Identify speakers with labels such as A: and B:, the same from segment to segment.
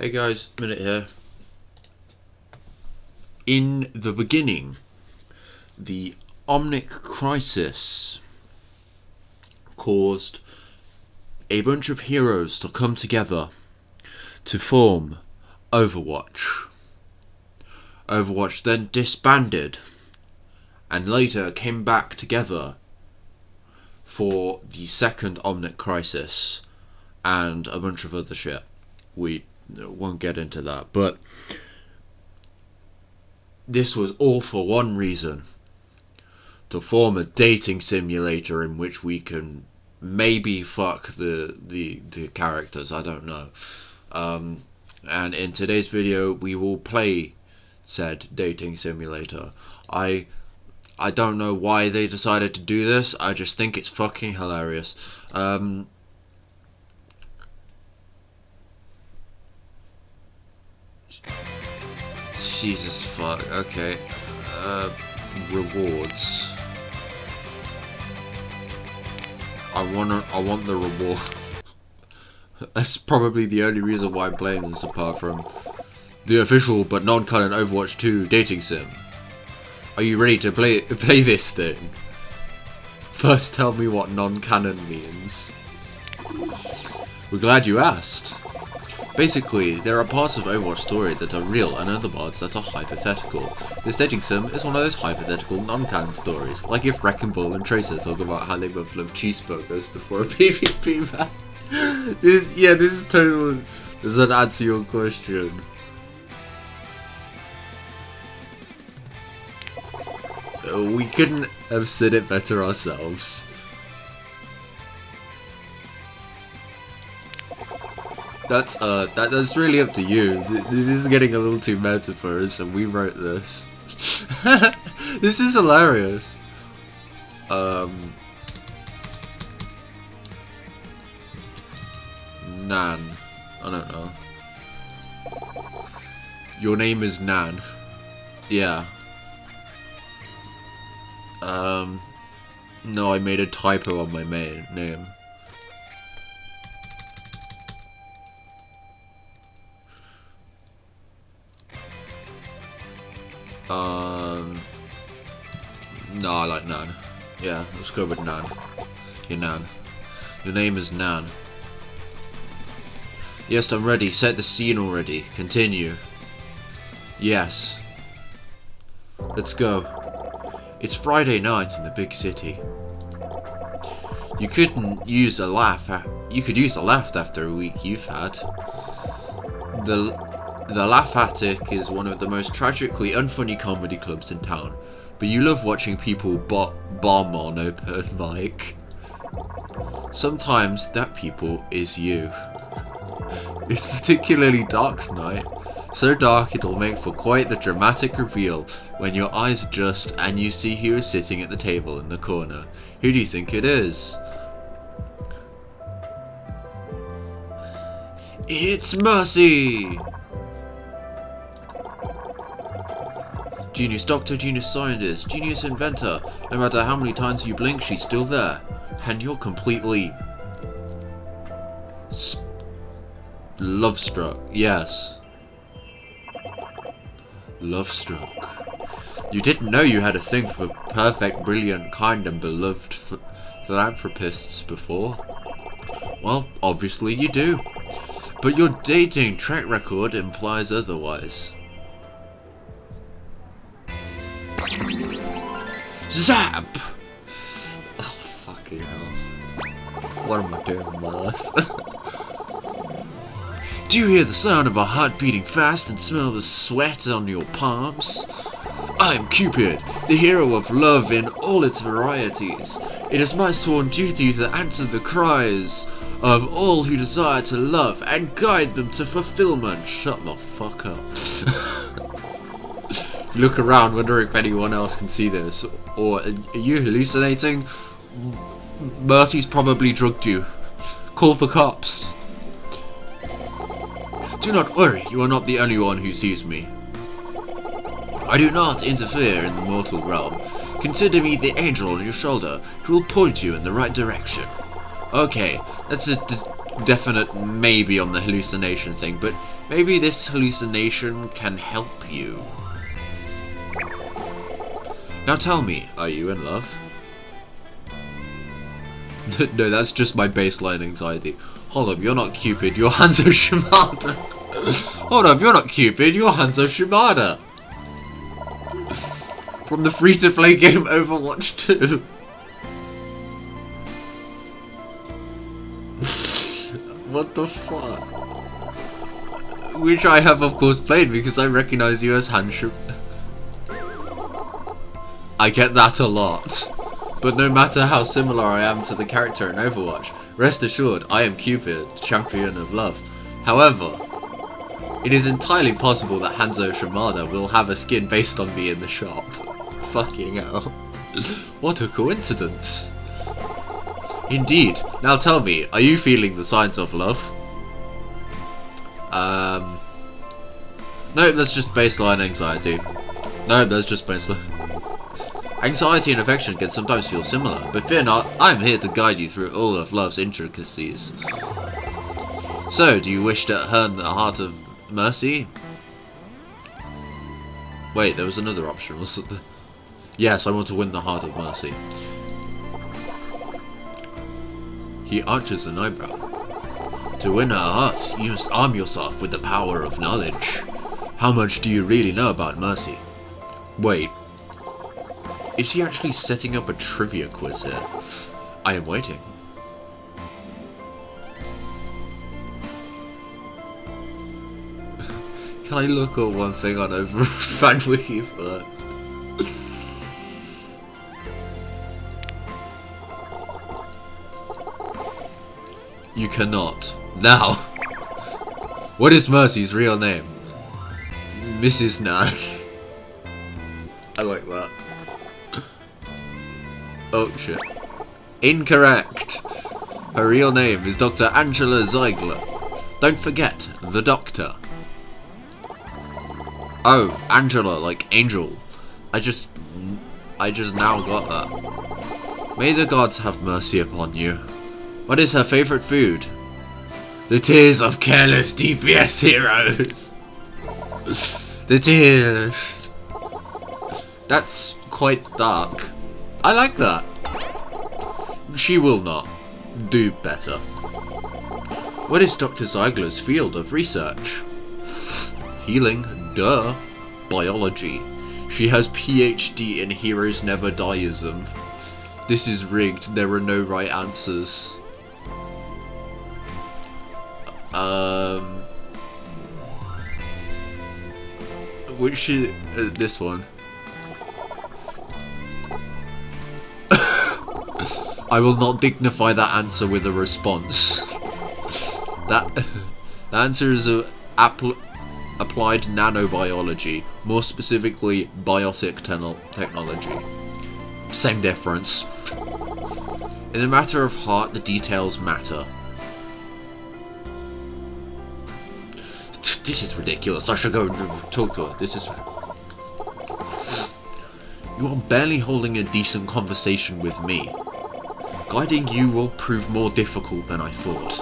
A: Hey guys, Minute here. In the beginning, the Omnic Crisis caused a bunch of heroes to come together to form Overwatch. Overwatch then disbanded and later came back together for the second Omnic Crisis and a bunch of other shit. We won't get into that, but this was all for one reason: to form a dating simulator in which we can maybe fuck the characters. I don't know. And in today's video we will play said dating simulator. I don't know why they decided to do this. I just think it's fucking hilarious. Jesus fuck. Okay. Rewards. I want the reward. That's probably the only reason why I'm playing this, apart from the official but non-canon Overwatch 2 dating sim. Are you ready to play this thing? First tell me what non-canon means. We're glad you asked. Basically, there are parts of Overwatch story that are real and other parts that are hypothetical. This dating sim is one of those hypothetical non-canon stories, like if Wrecking Ball and Tracer talk about how they both love cheeseburgers before a PvP match. This is total. Does that answer your question? We couldn't have said it better ourselves. That's really up to you. This is getting a little too meta for us, and we wrote this. This is hilarious. Nan. I don't know. Your name is Nan. Yeah. No, I made a typo on my name. No, I like Nan. Yeah, let's go with Nan. You're Nan. Your name is Nan. Yes, I'm ready. Set the scene already. Continue. Yes. Let's go. It's Friday night in the big city. You could use a laugh after a week you've had. The Laugh Attic is one of the most tragically unfunny comedy clubs in town, but you love watching people bomb on open mic. Sometimes that people is you. It's particularly dark tonight. So dark it'll make for quite the dramatic reveal when your eyes adjust and you see who is sitting at the table in the corner. Who do you think it is? It's Mercy! Genius doctor, genius scientist, genius inventor. No matter how many times you blink, she's still there. And you're completely love-struck. Yes. Love-struck. You didn't know you had a thing for perfect, brilliant, kind and beloved philanthropists before? Well, obviously you do. But your dating track record implies otherwise. Zap! Oh, fucking hell. What am I doing with my life? Do you hear the sound of a heart beating fast and smell the sweat on your palms? I am Cupid, the hero of love in all its varieties. It is my sworn duty to answer the cries of all who desire to love and guide them to fulfillment. Shut the fuck up. Look around, wondering if anyone else can see this. Or are you hallucinating? Mercy's probably drugged you. Call the cops. Do not worry, you are not the only one who sees me. I do not interfere in the mortal realm. Consider me the angel on your shoulder who will point you in the right direction. Okay, that's a definite maybe on the hallucination thing, but Maybe this hallucination can help you. Now tell me, are you in love? No, that's just my baseline anxiety. Hold up, you're not Cupid, you're Hanzo Shimada. Hold up, you're not Cupid, you're Hanzo Shimada. From the free-to-play game Overwatch 2. What the fuck? Which I have of course played because I recognize you as Hanzo. I get that a lot. But no matter how similar I am to the character in Overwatch, rest assured I am Cupid, champion of love. However, it is entirely possible that Hanzo Shimada will have a skin based on me in the shop. Fucking hell. What a coincidence. Indeed. Now tell me, are you feeling the signs of love? No, that's just baseline anxiety. No, that's just baseline. Anxiety and affection can sometimes feel similar, but fear not, I'm here to guide you through all of love's intricacies. So, do you wish to earn the heart of mercy? Wait, there was another option, wasn't there? Yes, I want to win the heart of mercy. He arches an eyebrow. To win her heart, you must arm yourself with the power of knowledge. How much do you really know about mercy? Wait. Is he actually setting up a trivia quiz here? I am waiting. Can I look at one thing on over FanWiki first? You cannot. Now! What is Mercy's real name? Mrs. Nash. I like that. Oh shit. Incorrect! Her real name is Dr. Angela Ziegler. Don't forget, the doctor. Oh, Angela, like angel. I just now got that. May the gods have mercy upon you. What is her favorite food? The tears of careless DPS heroes. The tears. That's quite dark. I like that. She will not. Do better. What is Dr. Ziegler's field of research? Healing, duh. Biology. She has PhD in Heroes Never Dieism. This is rigged, there are no right answers. Which is this one? I will not dignify that answer with a response. The answer is applied nanobiology, more specifically biotic technology. Same difference. In the matter of heart, the details matter. This is ridiculous. I should go and talk to her. This is... You are barely holding a decent conversation with me. Guiding you will prove more difficult than I thought.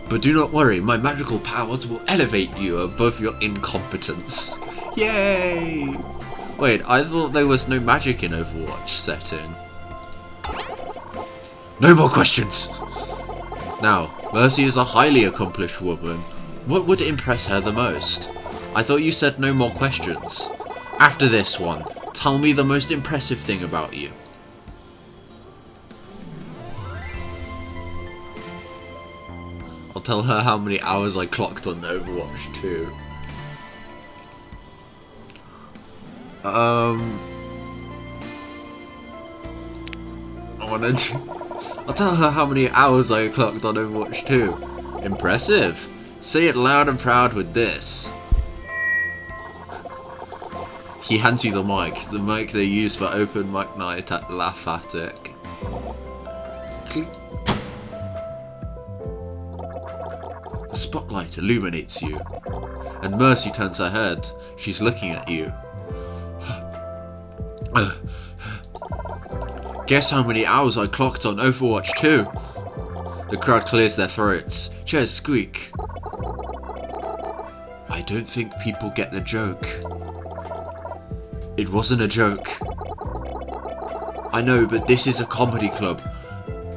A: But do not worry, my magical powers will elevate you above your incompetence. Yay! Wait, I thought there was no magic in Overwatch setting. No more questions! Now, Mercy is a highly accomplished woman. What would impress her the most? I thought you said no more questions. After this one, tell me the most impressive thing about you. I'll tell her how many hours I clocked on Overwatch 2. I'll tell her how many hours I clocked on Overwatch 2. Impressive. Say it loud and proud with this. He hands you the mic they use for open mic night at Laugh Attic. The spotlight illuminates you, and Mercy turns her head. She's looking at you. Guess how many hours I clocked on Overwatch 2? The crowd clears their throats. Chairs squeak. don't think people get the joke. It wasn't a joke. I know, but this is a comedy club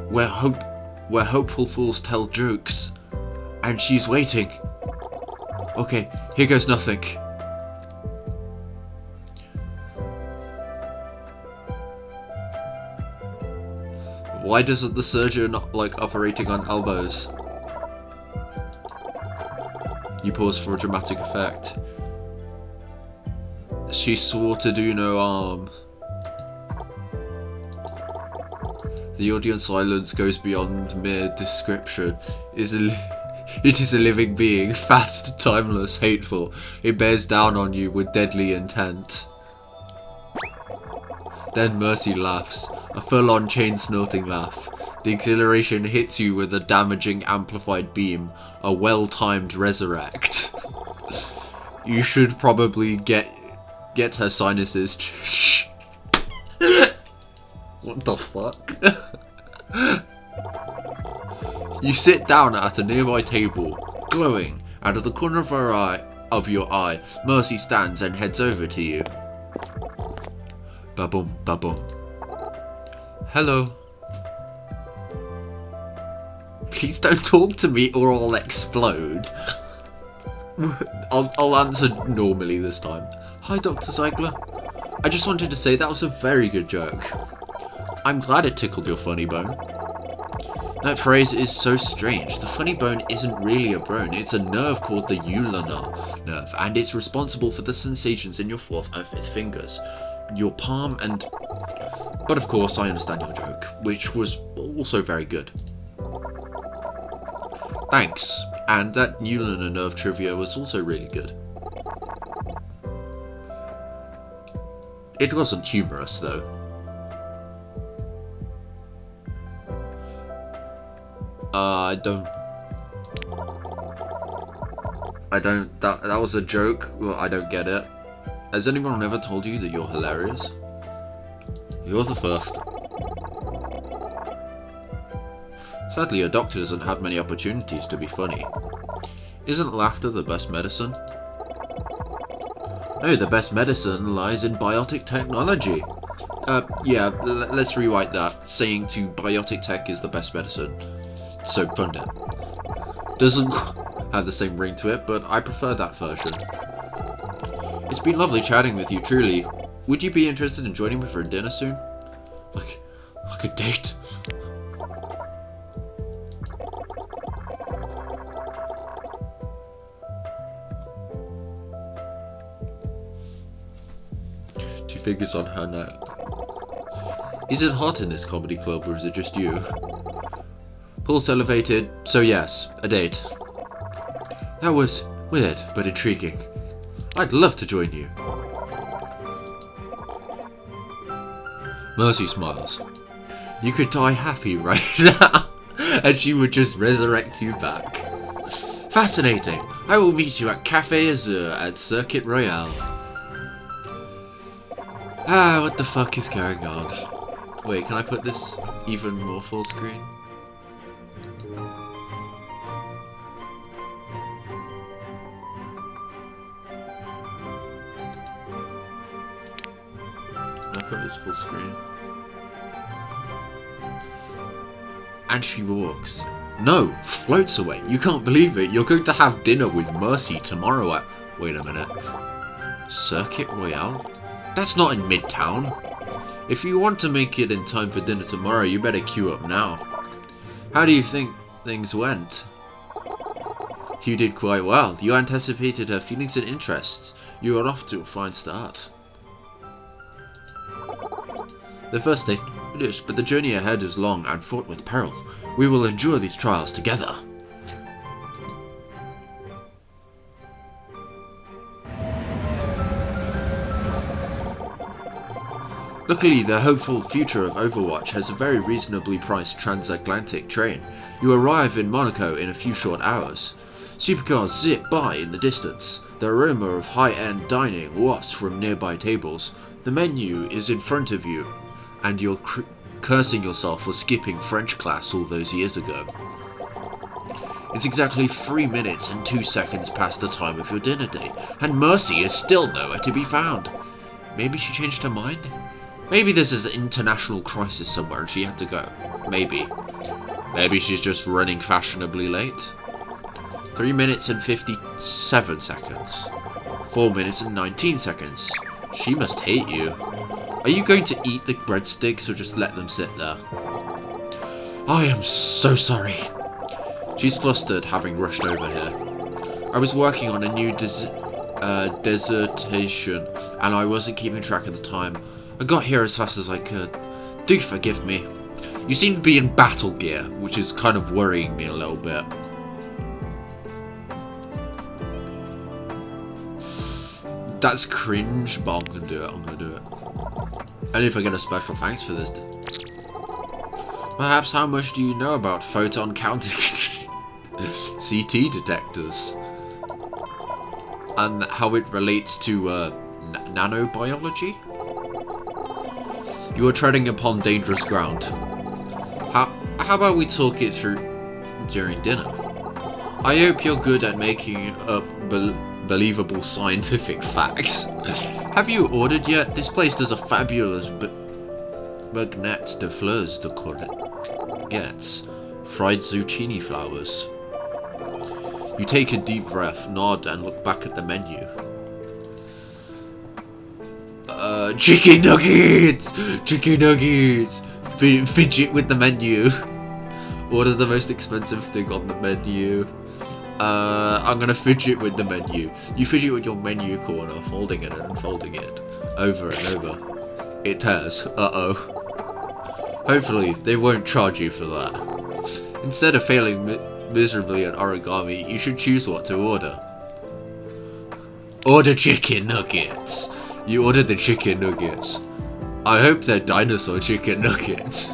A: where hopeful fools tell jokes. And she's waiting. Okay, here goes nothing. Why doesn't the surgeon like operating on elbows? You pause for a dramatic effect. She swore to do no harm. The audience silence goes beyond mere description. It is a living being, fast, timeless, hateful. It bears down on you with deadly intent. Then Mercy laughs, a full-on chain-snorting laugh. The exhilaration hits you with a damaging amplified beam, a well-timed resurrect. You should probably get her sinuses. What the fuck? You sit down at a nearby table, glowing. Out of the corner of your eye, Mercy stands and heads over to you. Ba-boom, ba-boom. Hello. Please don't talk to me or I'll explode. I'll answer normally this time. Hi, Dr. Ziegler. I just wanted to say that was a very good joke. I'm glad it tickled your funny bone. That phrase is so strange. The funny bone isn't really a bone, it's a nerve called the ulnar nerve, and it's responsible for the sensations in your fourth and fifth fingers, your palm and... But of course, I understand your joke, which was also very good. Thanks, and that ulnar nerve trivia was also really good. It wasn't humorous, though. That was a joke. Well, I don't get it. Has anyone ever told you that you're hilarious? You're the first. Sadly, a doctor doesn't have many opportunities to be funny. Isn't laughter the best medicine? No, the best medicine lies in biotic technology. Yeah, let's rewrite that. Saying to biotic tech is the best medicine. So fun then. Doesn't have the same ring to it, but I prefer that version. It's been lovely chatting with you, truly. Would you be interested in joining me for dinner soon? Like a date? Two fingers on her neck. Is it hot in this comedy club, or is it just you? Pulse elevated, so yes, a date. That was weird, but intriguing. I'd love to join you. Mercy smiles. You could die happy right now, and she would just resurrect you back. Fascinating. I will meet you at Cafe Azur at Circuit Royale. Ah, what the fuck is going on? Wait, can I put this even more full screen? Can I put this full screen? And she walks. No, floats away. You can't believe it. You're going to have dinner with Mercy tomorrow at... Wait a minute. Circuit Royale? That's not in Midtown. If you want to make it in time for dinner tomorrow, you better queue up now. How do you think things went? You did quite well. You anticipated her feelings and interests. You are off to a fine start. The first day finished, but the journey ahead is long and fraught with peril. We will endure these trials together. Luckily, the hopeful future of Overwatch has a very reasonably priced transatlantic train. You arrive in Monaco in a few short hours. Supercars zip by in the distance. The aroma of high-end dining wafts from nearby tables. The menu is in front of you, and you're cursing yourself for skipping French class all those years ago. It's exactly 3 minutes and 2 seconds past the time of your dinner date, and Mercy is still nowhere to be found. Maybe she changed her mind? Maybe this is an international crisis somewhere and she had to go. Maybe. Maybe she's just running fashionably late. 3 minutes and 57 seconds. 4 minutes and 19 seconds. She must hate you. Are you going to eat the breadsticks or just let them sit there? I am so sorry. She's flustered, having rushed over here. I was working on a new dissertation, and I wasn't keeping track of the time. I got here as fast as I could. Do forgive me. You seem to be in battle gear, which is kind of worrying me a little bit. That's cringe, but I'm gonna do it. And if I get a special thanks for this. Perhaps how much do you know about photon counting CT detectors? And how it relates to nanobiology? You are treading upon dangerous ground. How about we talk it through during dinner? I hope you're good at making up believable scientific facts. Have you ordered yet? This place does a fabulous baguettes de fleurs de courgettes, fried zucchini flowers. You take a deep breath, nod, and look back at the menu. Chicken nuggets! Chicken nuggets! Fidget with the menu. Order the most expensive thing on the menu. I'm gonna fidget with the menu. You fidget with your menu corner, folding it and unfolding it. Over and over. It tears. Uh-oh. Hopefully, they won't charge you for that. Instead of failing miserably at origami, you should choose what to order. Order chicken nuggets. You ordered the chicken nuggets. I hope they're dinosaur chicken nuggets.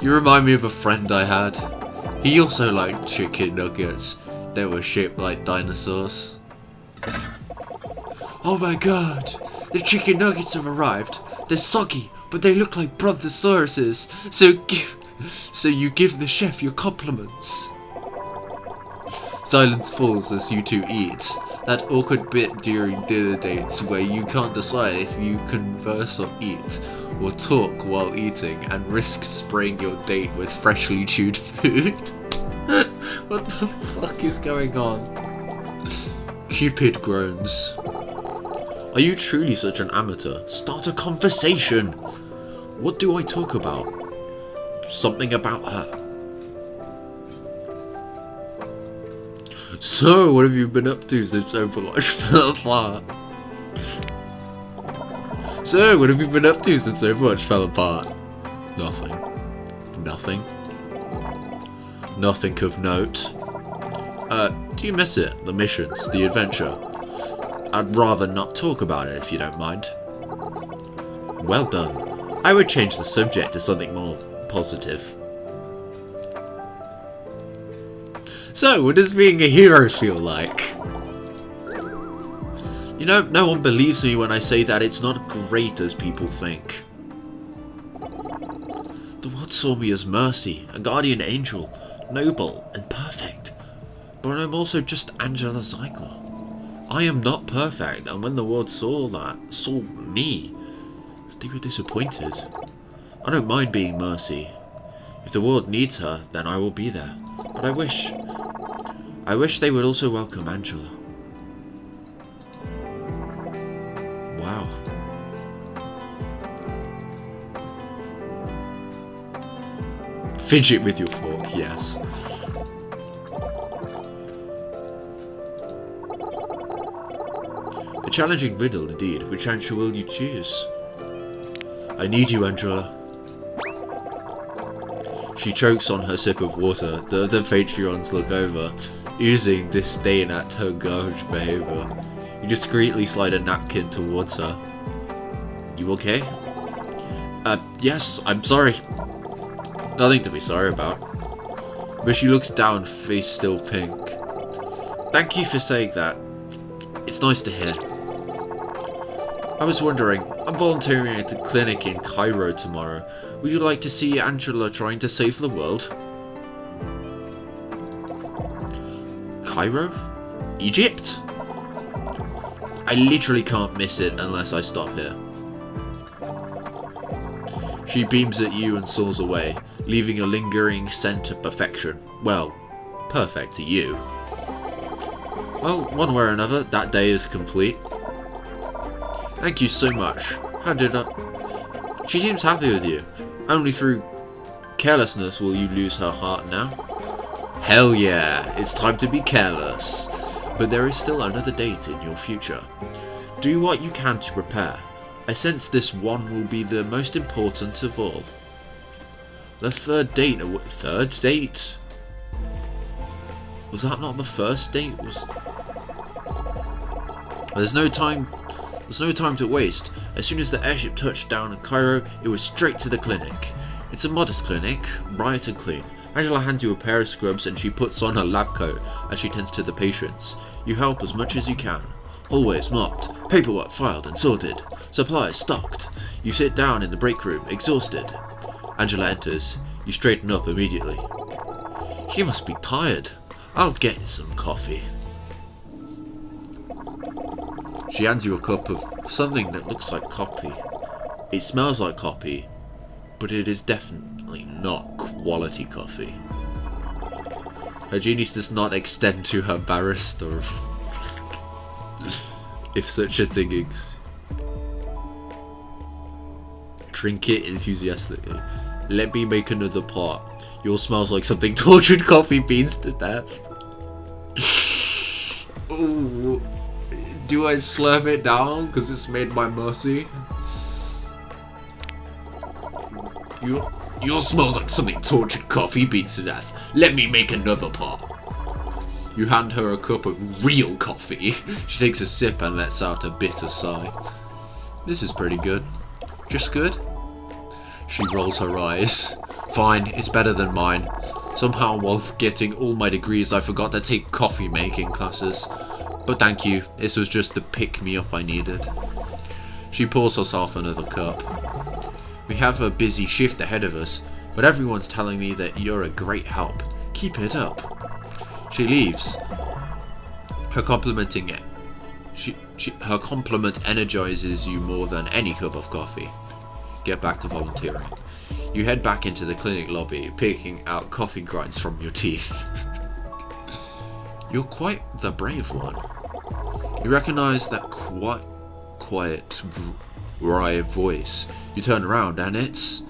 A: You remind me of a friend I had. He also liked chicken nuggets. They were shaped like dinosaurs. Oh my god! The chicken nuggets have arrived. They're soggy, but they look like brontosauruses. So you give the chef your compliments. Silence falls as you two eat. That awkward bit during dinner dates where you can't decide if you converse or eat, or talk while eating, and risk spraying your date with freshly chewed food. What the fuck is going on? Cupid groans. Are you truly such an amateur? Start a conversation! What do I talk about? Something about her. So, what have you been up to since Overwatch fell apart? So, what have you been up to since Overwatch fell apart? Nothing. Nothing. Nothing of note. Do you miss it? The missions, the adventure? I'd rather not talk about it if you don't mind. Well done. I would change the subject to something more positive. So, what does being a hero feel like? You know, no one believes me when I say that it's not great as people think. The world saw me as Mercy, a guardian angel, noble and perfect. But I'm also just Angela Ziegler. I am not perfect, and when the world saw me, they were disappointed. I don't mind being Mercy. If the world needs her, then I will be there. But I wish they would also welcome Angela. Wow. Fidget with your fork, yes. A challenging riddle indeed. Which answer will you choose? I need you, Angela. She chokes on her sip of water. The other Patreons look over, oozing disdain at her garbage behaviour. You discreetly slide a napkin towards her. You okay? Yes, I'm sorry. Nothing to be sorry about. But she looks down, face still pink. Thank you for saying that. It's nice to hear. I was wondering, I'm volunteering at the clinic in Cairo tomorrow. Would you like to see Angela trying to save the world? Cairo? Egypt? I literally can't miss it unless I stop here. She beams at you and soars away, leaving a lingering scent of perfection. Well, perfect to you. Well, one way or another, that day is complete. Thank you so much. How did I... She seems happy with you. Only through carelessness will you lose her heart now. Hell yeah, it's time to be careless. But there is still another date in your future. Do what you can to prepare. I sense this one will be the most important of all. The third date... Third date? Was that not the first date? There's no time to waste. As soon as the airship touched down in Cairo, it was straight to the clinic. It's a modest clinic, bright and clean. Angela hands you a pair of scrubs and she puts on her lab coat as she tends to the patients. You help as much as you can. Hallways mopped, paperwork filed and sorted, supplies stocked. You sit down in the break room, exhausted. Angela enters. You straighten up immediately. You must be tired. I'll get you some coffee. She hands you a cup of something that looks like coffee. It smells like coffee, but it is definitely not quality coffee. Her genius does not extend to her barista, if such a thing exists. Drink it enthusiastically. Let me make another pot. Yours smells like something tortured coffee beans to death. Ooh. Do I slurp it down because it's made by Mercy? Yours smells like something tortured coffee beans to death. Let me make another pot. You hand her a cup of real coffee. She takes a sip and lets out a bitter sigh. This is pretty good. Just good? She rolls her eyes. Fine, it's better than mine. Somehow while getting all my degrees I forgot to take coffee making classes. But thank you, this was just the pick-me-up I needed. She pours herself another cup. We have a busy shift ahead of us, but everyone's telling me that you're a great help. Keep it up. She leaves. Her compliment energizes you more than any cup of coffee. Get back to volunteering. You head back into the clinic lobby, picking out coffee grinds from your teeth. You're quite the brave one. You recognize that quiet, wry voice. You turn around and it's...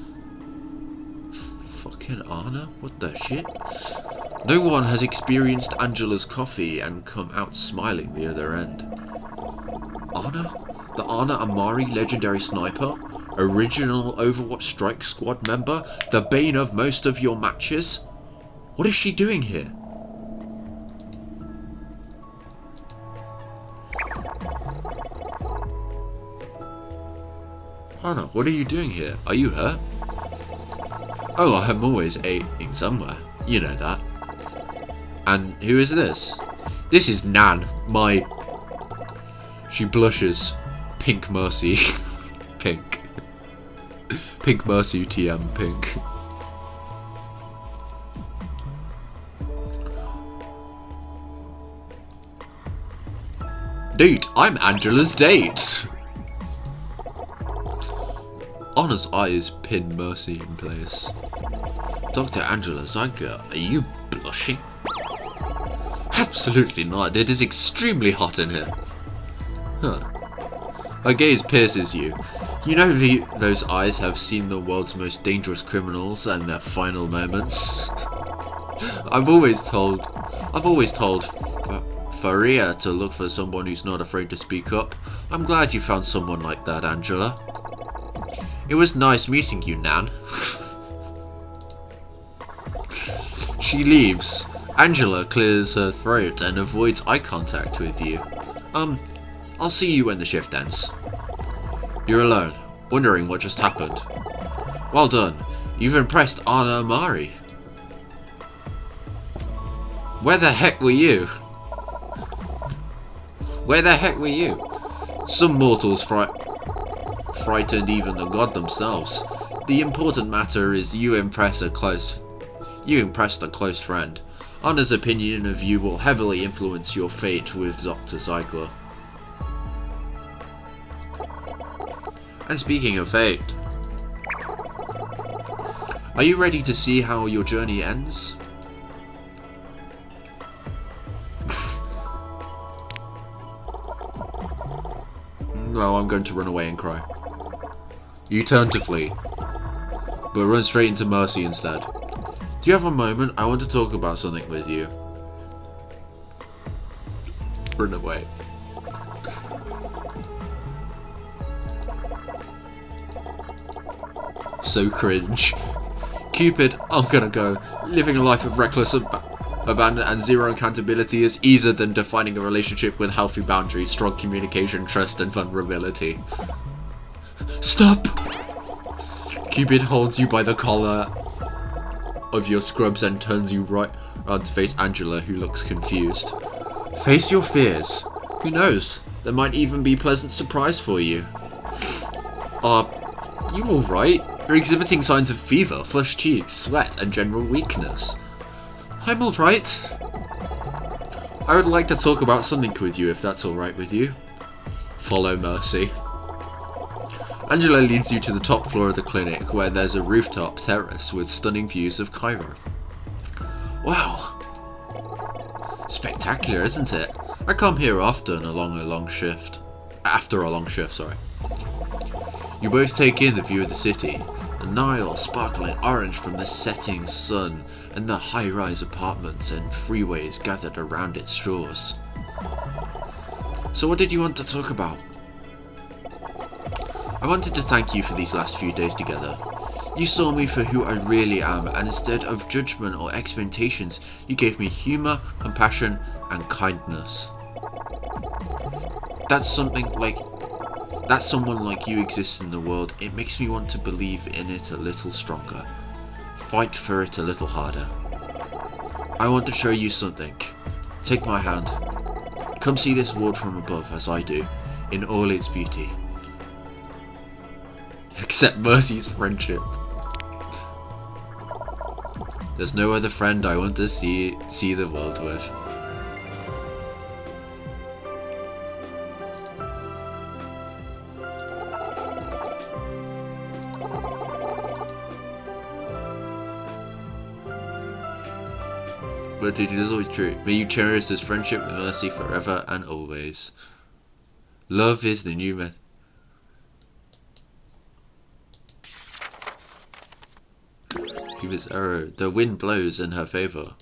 A: fucking Anna? What the shit? No one has experienced Angela's coffee and come out smiling the other end. Anna? The Anna Amari legendary sniper? Original Overwatch Strike Squad member? The bane of most of your matches? What is she doing here? Anna, what are you doing here? Are you hurt? Oh, I'm always aiming somewhere. You know that. And who is this? This is Nan, my... She blushes. Pink Mercy. Pink. Pink Mercy TM pink. Date, I'm Angela's date. Anna's eyes pin Mercy in place. Dr. Angela Zanka, are you blushing? Absolutely not. It is extremely hot in here. Huh. Her gaze pierces you. You know those eyes have seen the world's most dangerous criminals and their final moments. I've always told Faria to look for someone who's not afraid to speak up. I'm glad you found someone like that, Angela. It was nice meeting you, Nan. She leaves. Angela clears her throat and avoids eye contact with you. I'll see you when the shift ends. You're alone, wondering what just happened. Well done. You've impressed Anna Amari. Where the heck were you? Where the heck were you? Some mortals frightened even the god themselves. The important matter is you impressed a close friend. Anna's opinion of you will heavily influence your fate with Dr. Ziegler. And speaking of fate, are you ready to see how your journey ends? No, I'm going to run away and cry. You turn to flee, but run straight into Mercy instead. Do you have a moment? I want to talk about something with you. Run away. So cringe. Cupid, I'm gonna go. Living a life of reckless abandon and zero accountability is easier than defining a relationship with healthy boundaries, strong communication, trust, and vulnerability. Stop! Cupid holds you by the collar of your scrubs and turns you right around to face Angela, who looks confused. Face your fears. Who knows? There might even be a pleasant surprise for you. Are you alright? You're exhibiting signs of fever, flushed cheeks, sweat, and general weakness. I'm alright. I would like to talk about something with you, if that's alright with you. Follow Mercy. Angela leads you to the top floor of the clinic, where there's a rooftop terrace with stunning views of Cairo. Wow. Spectacular, isn't it? I come here often after a long shift, sorry. You both take in the view of the city, the Nile sparkling orange from the setting sun, and the high-rise apartments and freeways gathered around its shores. So what did you want to talk about? I wanted to thank you for these last few days together. You saw me for who I really am, and instead of judgment or expectations, you gave me humour, compassion, and kindness. That someone like you exists in the world. It makes me want to believe in it a little stronger. Fight for it a little harder. I want to show you something. Take my hand. Come see this world from above, as I do, in all its beauty. Except Mercy's friendship. There's no other friend I want to see the world with. But it is always true. May you cherish this friendship with Mercy forever and always. Love is the new method. Cupid's arrow. The wind blows in her favor.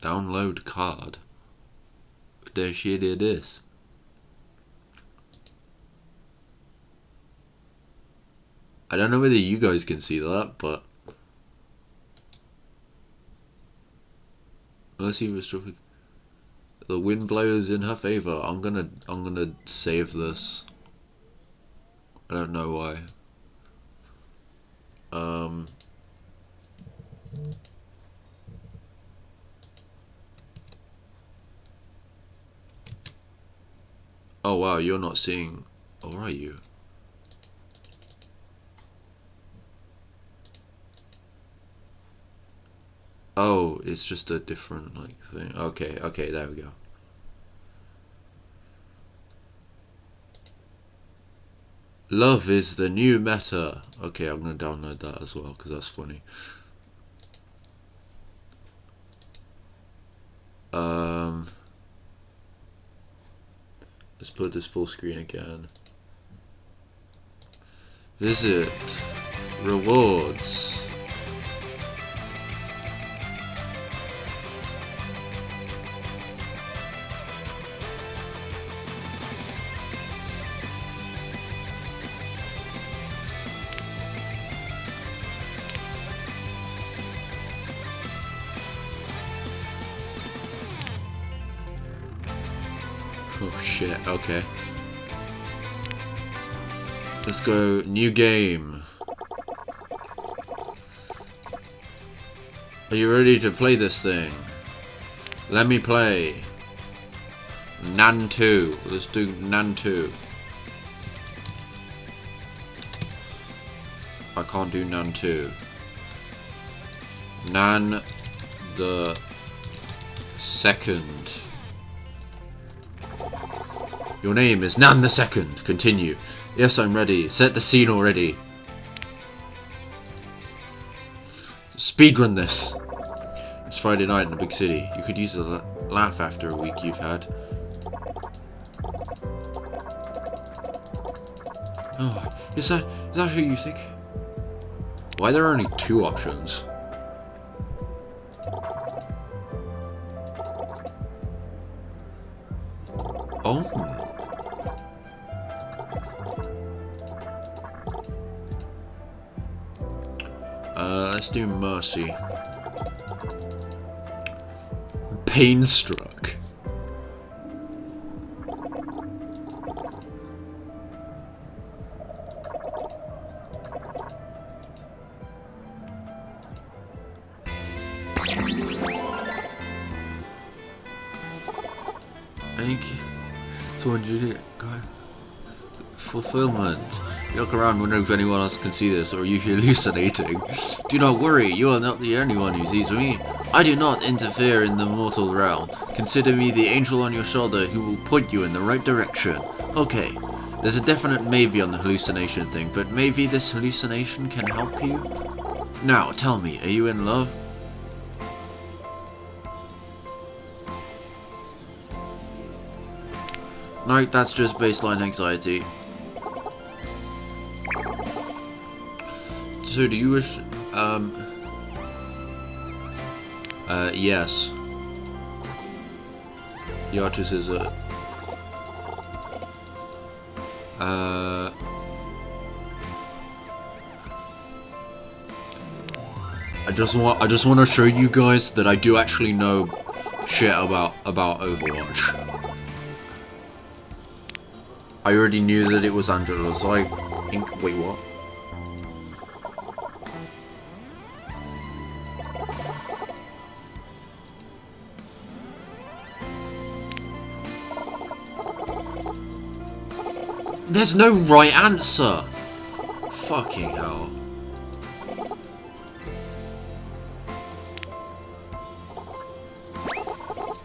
A: Download card. What the shit it is? I don't know whether you guys can see that, but Mercy was talking. The wind blows in her favor. I'm gonna save this. I don't know why. Oh wow, you're not seeing, or are you? Oh, it's just a different like thing. Okay, there we go. Love is the new meta. Okay, I'm gonna download that as well because that's funny. Let's put this full screen again. Visit rewards. Oh shit, okay. Let's go, new game. Are you ready to play this thing? Let me play. Nan 2. Let's do Nan 2. I can't do Nan 2. Nan the Second. Your name is Nan the Second. Continue. Yes, I'm ready. Set the scene already. Speedrun this. It's Friday night in a big city. You could use a laugh after a week you've had. Oh, is that who you think? Why are there only 2 options? Oh. Let's do Mercy. Painstruck. Thank you. So what did you do? God. Fulfillment. You look around wondering if anyone else can see this, or are you hallucinating? Do not worry, you are not the only one who sees me. I do not interfere in the mortal realm. Consider me the angel on your shoulder who will point you in the right direction. Okay, there's a definite maybe on the hallucination thing, but maybe this hallucination can help you? Now, tell me, are you in love? No, that's just baseline anxiety. So do you wish, yes. Yatus is a, I just want to show you guys that I do actually know shit about Overwatch. I already knew that it was Angela's. Wait, what? There's no right answer! Fucking hell.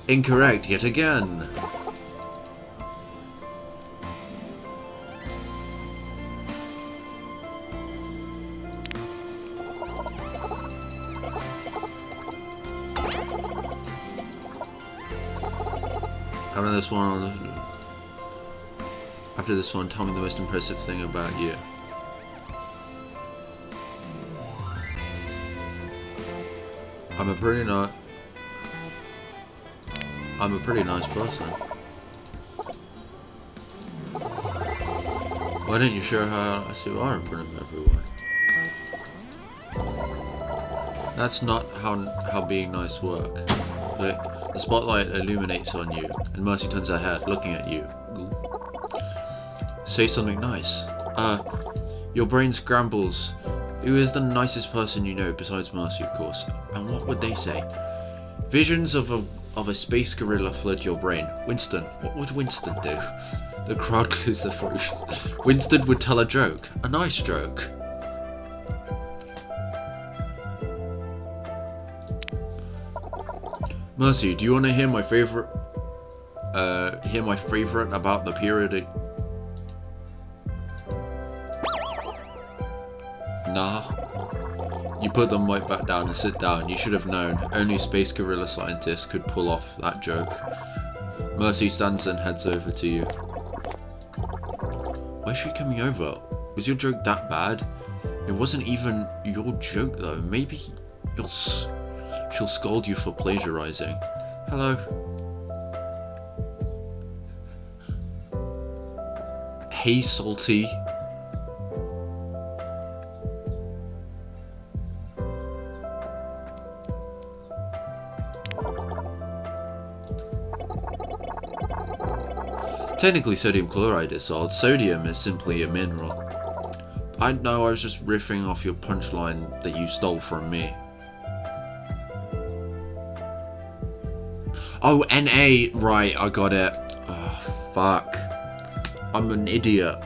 A: Incorrect yet again. After this one, tell me the most impressive thing about you. I'm a pretty nice person. Why didn't you show how nice you are in front of everyone? That's not how being nice works. Look, the spotlight illuminates on you, and Mercy turns her head, looking at you. Say something nice. Your brain scrambles. Who is the nicest person you know, besides Mercy, of course? And what would they say? Visions of a space gorilla flood your brain. Winston. What would Winston do? The crowd clears their throats. Winston would tell a joke. A nice joke. Mercy, do you want to hear my favorite? About the periodic? Nah. You put the mic back down and sit down. You should have known. Only space gorilla scientists could pull off that joke. Mercy stands and heads over to you. Why is she coming over? Was your joke that bad? It wasn't even your joke though. Maybe she'll scold you for plagiarizing. Hello. Hey, Salty. Technically sodium chloride is salt. Sodium is simply a mineral. I know, I was just riffing off your punchline that you stole from me. Oh, NA! Right, I got it. Oh, fuck. I'm an idiot.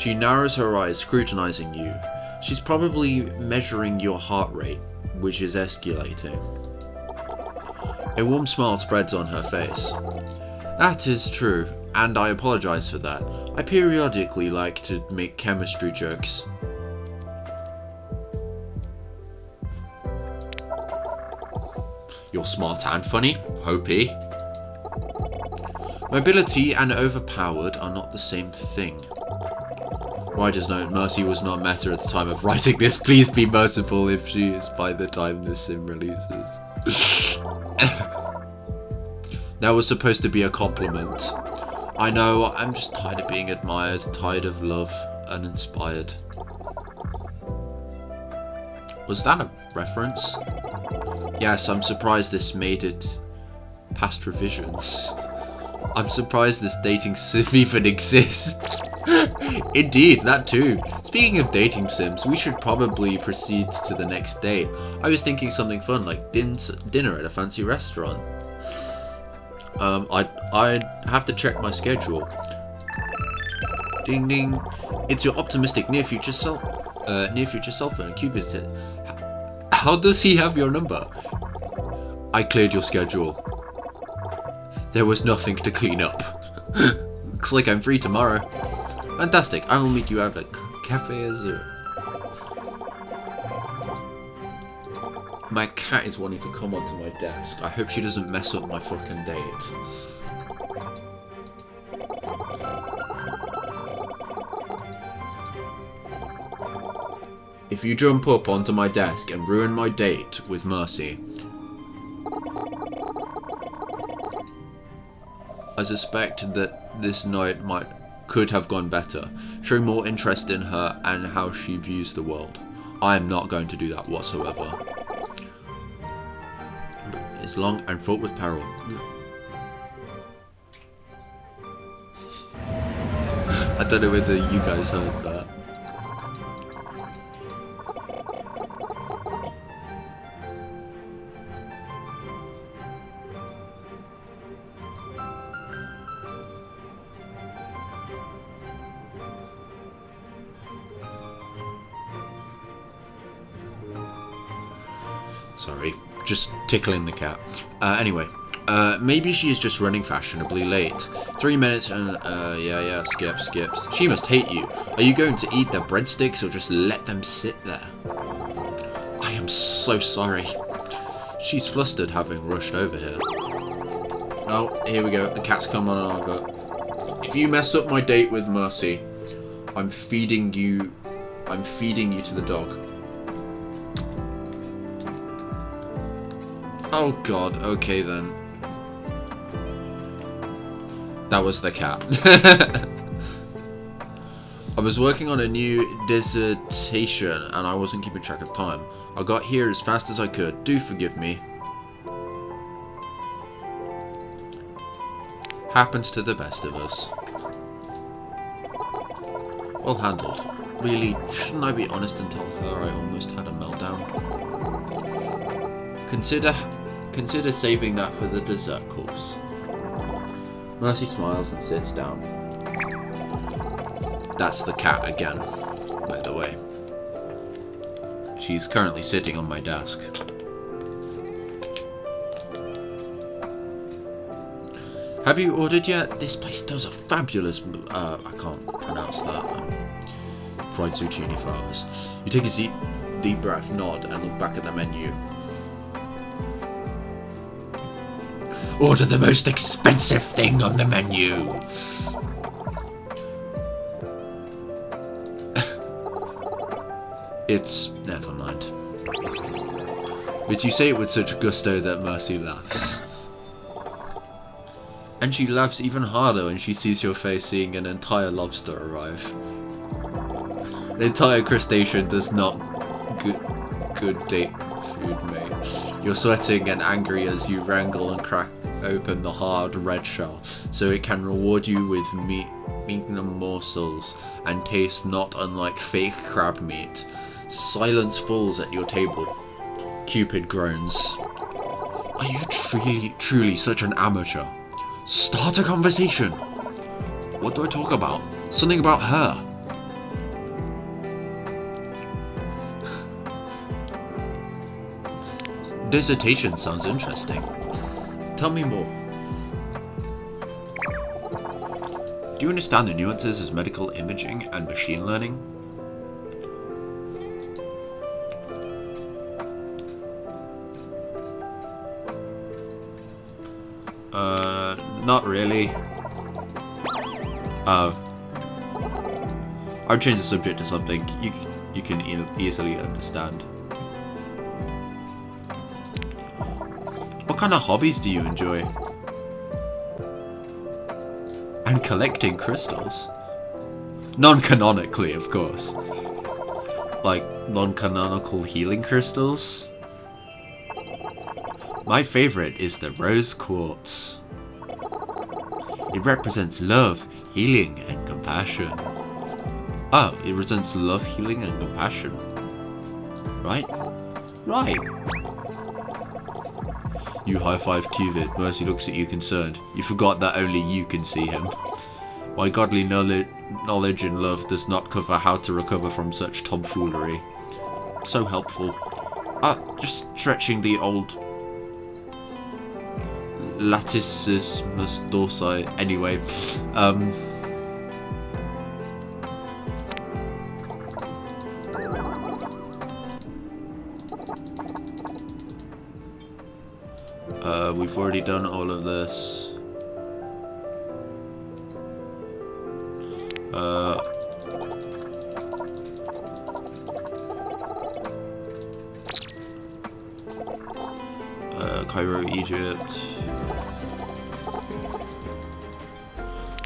A: She narrows her eyes, scrutinizing you. She's probably measuring your heart rate, which is escalating. A warm smile spreads on her face. That is true, and I apologize for that. I periodically like to make chemistry jokes. You're smart and funny, Hopi. Mobility and overpowered are not the same thing. Writer's note, Mercy was not meta at the time of writing this. Please be merciful if she is by the time this sim releases. That was supposed to be a compliment. I know, I'm just tired of being admired, tired of love, uninspired. Was that a reference? Yes, I'm surprised this made it past revisions. I'm surprised this dating sim even exists. Indeed, that too. Speaking of dating sims, we should probably proceed to the next date. I was thinking something fun, like dinner at a fancy restaurant. I'd have to check my schedule. Ding ding. It's your optimistic near future cell phone. Cupid. How does he have your number? I cleared your schedule. There was nothing to clean up. Looks like I'm free tomorrow. Fantastic. I will meet you at the Cafe Azul. My cat is wanting to come onto my desk. I hope she doesn't mess up my fucking date. If you jump up onto my desk and ruin my date with Mercy, I suspect that this night could have gone better. Show more interest in her and how she views the world. I am not going to do that whatsoever. It's long and fraught with peril. I don't know whether you guys heard that. Sorry, just tickling the cat. Anyway, maybe she is just running fashionably late. 3 minutes and, yeah, skips. She must hate you. Are you going to eat the breadsticks or just let them sit there? I am so sorry. She's flustered having rushed over here. Oh, here we go. The cat's come on and I'll go. If you mess up my date with Mercy, I'm feeding you to the dog. Oh god, okay then. That was the cat. I was working on a new dissertation and I wasn't keeping track of time. I got here as fast as I could. Do forgive me. Happens to the best of us. Well handled. Really, shouldn't I be honest and tell her I almost had a meltdown? Consider saving that for the dessert course. Mercy smiles and sits down. That's the cat again, by the way. She's currently sitting on my desk. Have you ordered yet? This place does a fabulous... I can't pronounce that. Fried zucchini flowers. You take a deep breath, nod, and look back at the menu. Order the most expensive thing on the menu. It's... never mind. But you say it with such gusto that Mercy laughs. And she laughs even harder when she sees your face seeing an entire lobster arrive. An entire crustacean does not good date food, mate. You're sweating and angry as you wrangle and crack open the hard red shell, so it can reward you with meat morsels and taste not unlike fake crab meat. Silence falls at your table. Cupid groans. Are you truly such an amateur? Start a conversation. What do I talk about? Something about her. dissertation sounds interesting. Tell me more. Do you understand the nuances of medical imaging and machine learning? Not really. I'll change the subject to something you can easily understand. What kind of hobbies do you enjoy? And collecting crystals? Non-canonically, of course. Like, non-canonical healing crystals? My favorite is the rose quartz. It represents love, healing, and compassion. Oh, it represents love, healing, and compassion. Right? Right. You high-five Cupid. Mercy looks at you concerned. You forgot that only you can see him. My godly knowledge and love does not cover how to recover from such tomfoolery. So helpful. Just stretching the old latissimus dorsi. Anyway, we've already done all of this. Cairo, Egypt.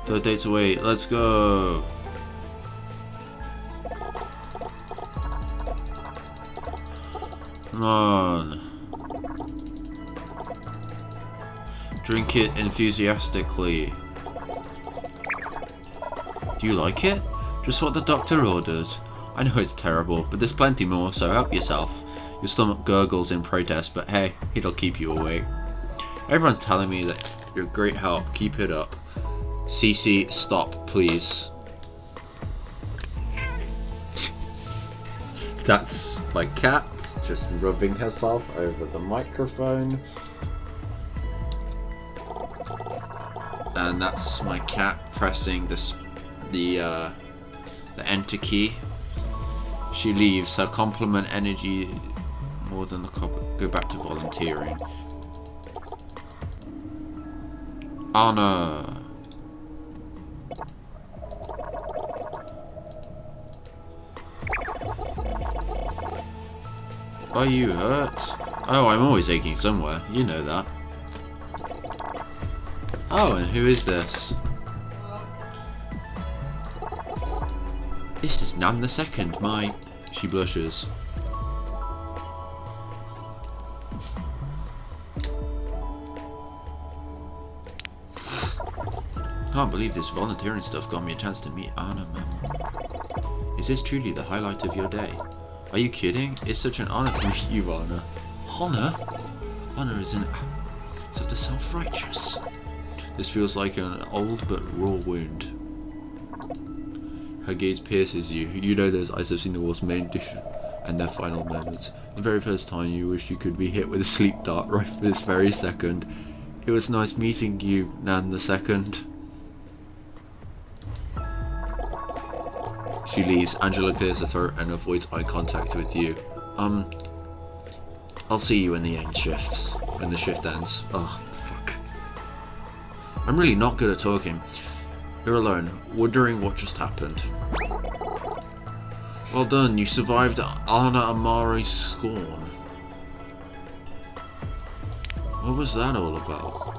A: 3 dates away. Let's go. Come on. Drink it enthusiastically. Do you like it? Just what the doctor orders. I know it's terrible, but there's plenty more, so help yourself. Your stomach gurgles in protest, but hey, it'll keep you awake. Everyone's telling me that you're great help. Keep it up. CC, stop, please. That's my cat just rubbing herself over the microphone. And that's my cat pressing the enter key. She leaves. Her complement energy more than the copper. Go back to volunteering. Anna. Are you hurt? Oh, I'm always aching somewhere. You know that. Oh, and who is this? This is Nan the Second, my... She blushes. Can't believe this volunteering stuff got me a chance to meet Anna, man. Is this truly the highlight of your day? Are you kidding? It's such an honor to meet you, Anna. Honor? Honor is an act of the self-righteous. This feels like an old but raw wound. Her gaze pierces you. You know those eyes have seen the war's main dish and their final moments. The very first time you wish you could be hit with a sleep dart right this very second. It was nice meeting you, Nan the Second. She leaves. Angela clears her throat and avoids eye contact with you. I'll see you when the end shifts. When the shift ends. Oh, fuck. I'm really not good at talking. You're alone, wondering what just happened. Well done, you survived Anna Amari's scorn. What was that all about?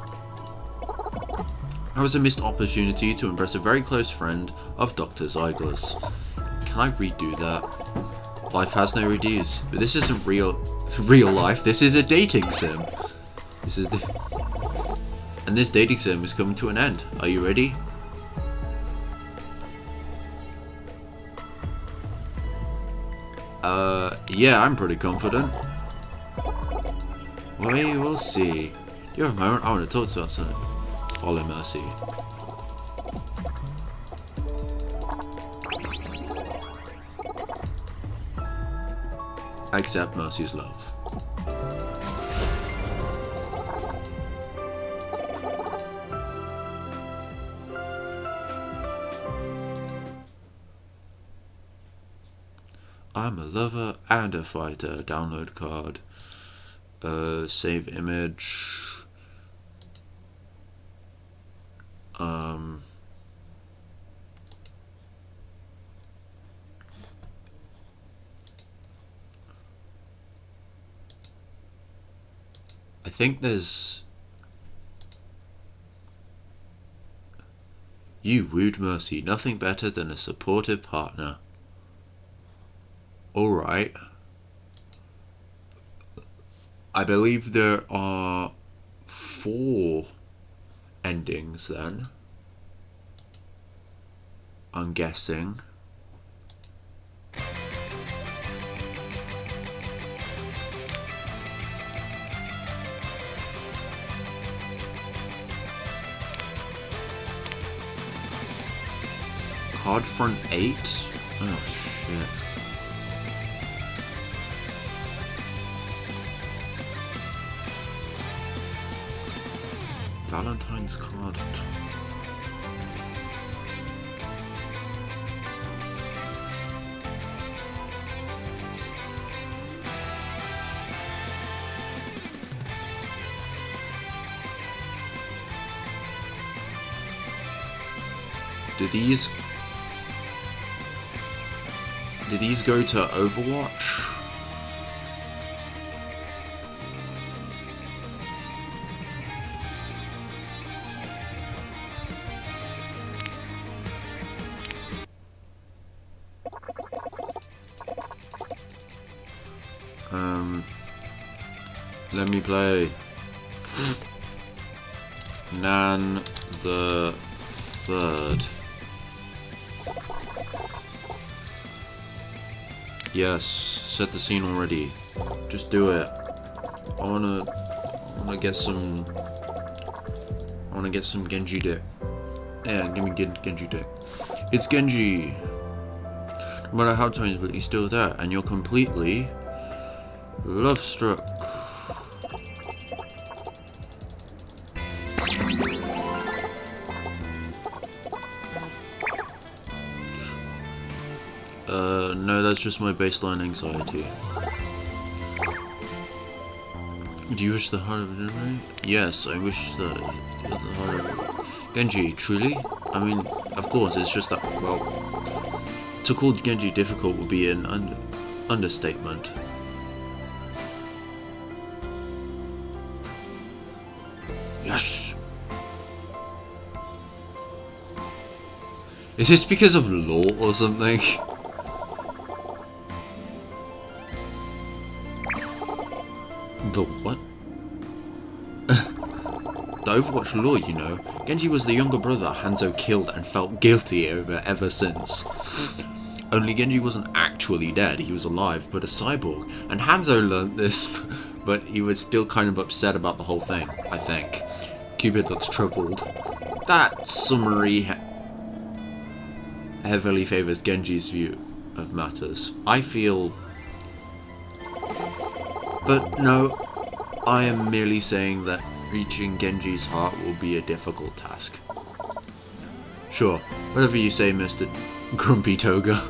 A: That was a missed opportunity to impress a very close friend of Dr. Ziegler's. Can I redo that? Life has no redos. But this isn't real life, this is a dating sim. And this dating sim is coming to an end. Are you ready? Yeah, I'm pretty confident. We will see. Do you have a moment? I want to talk to you about something. Follow Mercy. Accept Mercy's love. lover and a fighter. Download card. Save image. I think there's... You wooed Mercy. Nothing better than a supportive partner. Alright. I believe there are 4 endings then. I'm guessing. Card front 8? Oh shit. Valentine's card. Do these go to Overwatch? Let me play Nan the Third. Yes, set the scene already. Just do it. I wanna get some Genji dick. Yeah, give me Genji dick. It's Genji. No matter how tiny, but he's still there, and you're completely love struck. No, that's just my baseline anxiety. Do you wish the heart of it? Yes, I wish the heart of it. Genji, truly? I mean, of course, it's just that, well, to call Genji difficult would be an understatement. Yes! Is this because of lore or something? The what? The Overwatch lore, you know. Genji was the younger brother Hanzo killed and felt guilty over ever since. Only Genji wasn't actually dead, he was alive, but a cyborg. And Hanzo learned this, but he was still kind of upset about the whole thing, I think. Cupid looks troubled. That summary heavily favors Genji's view of matters. I feel... But no, I am merely saying that reaching Genji's heart will be a difficult task. Sure, whatever you say, Mr. Grumpy Toga.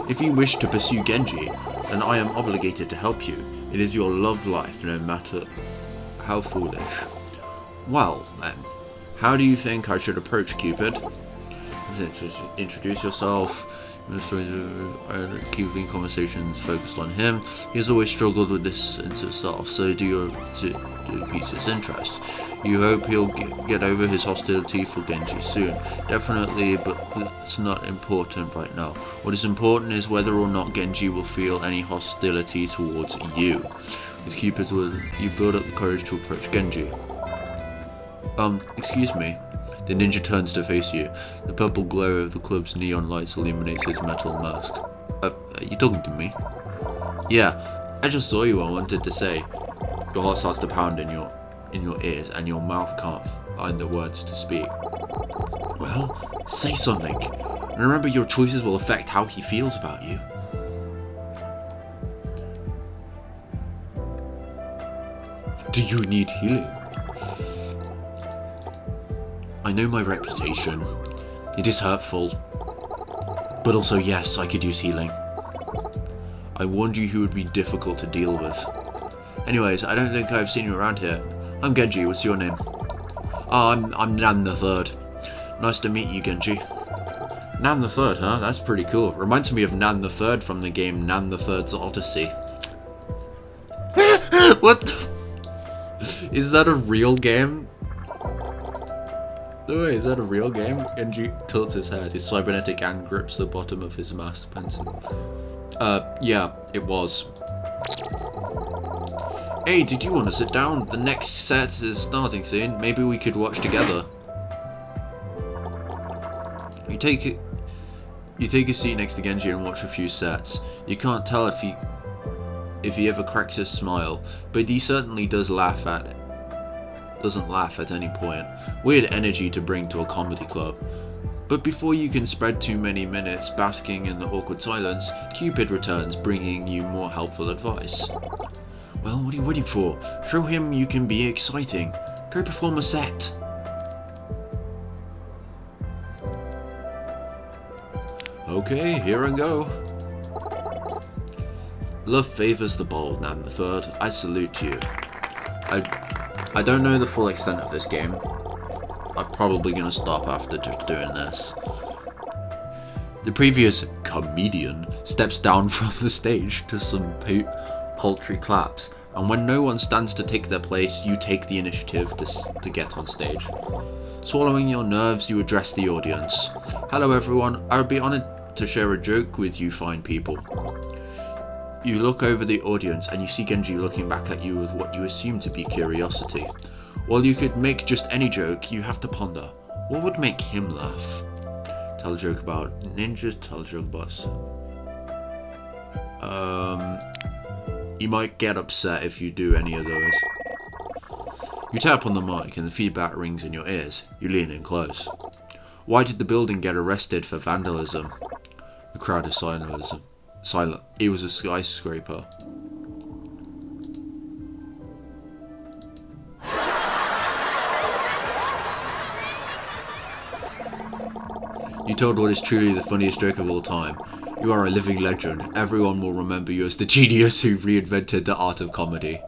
A: If you wish to pursue Genji, then I am obligated to help you. It is your love life, no matter how foolish. Well, then, how do you think I should approach Cupid? Introduce yourself. Keeping conversations focused on him. He has always struggled with this sense of self, so do pique his interest. You hope he'll get over his hostility for Genji soon. Definitely, but it's not important right now. What is important is whether or not Genji will feel any hostility towards you. With Cupid's words, you build up the courage to approach Genji. Excuse me. The ninja turns to face you. The purple glow of the club's neon lights illuminates his metal mask. Are you talking to me? Yeah, I just saw you and wanted to say. Your heart starts to pound in your ears and your mouth can't find the words to speak. Well, say something. And remember, your choices will affect how he feels about you. Do you need healing? I know my reputation. It is hurtful. But also, yes, I could use healing. I warned you he would be difficult to deal with. Anyways, I don't think I've seen you around here. I'm Genji, what's your name? I'm Nan the Third. Nice to meet you, Genji. Nan the Third, huh? That's pretty cool. Reminds me of Nan the Third from the game Nan the Third's Odyssey. What the... Is that a real game? No way, is that a real game? Genji tilts his head. His cybernetic hand grips the bottom of his mask pencil. Yeah, it was. Hey, did you want to sit down? The next set is starting soon. Maybe we could watch together. You take a seat next to Genji and watch a few sets. You can't tell if he ever cracks his smile, but he certainly doesn't laugh at any point. Weird energy to bring to a comedy club. But before you can spread too many minutes basking in the awkward silence, Cupid returns, bringing you more helpful advice. Well, what are you waiting for? Show him you can be exciting. Go perform a set. Okay, here I go. Love favors the bold, Nan the Third. I salute you. I don't know the full extent of this game. I'm probably gonna stop after just doing this. The previous comedian steps down from the stage to some paltry claps, and when no one stands to take their place, you take the initiative to get on stage. Swallowing your nerves, you address the audience. Hello everyone, I would be honoured to share a joke with you fine people. You look over the audience and you see Genji looking back at you with what you assume to be curiosity. While you could make just any joke, you have to ponder, what would make him laugh? Tell a joke about ninjas, tell a joke about... You might get upset if you do any of those. You tap on the mic and the feedback rings in your ears. You lean in close. Why did the building get arrested for vandalism? The crowd is silent. It was a skyscraper. You told what is truly the funniest joke of all time. You are a living legend. Everyone will remember you as the genius who reinvented the art of comedy.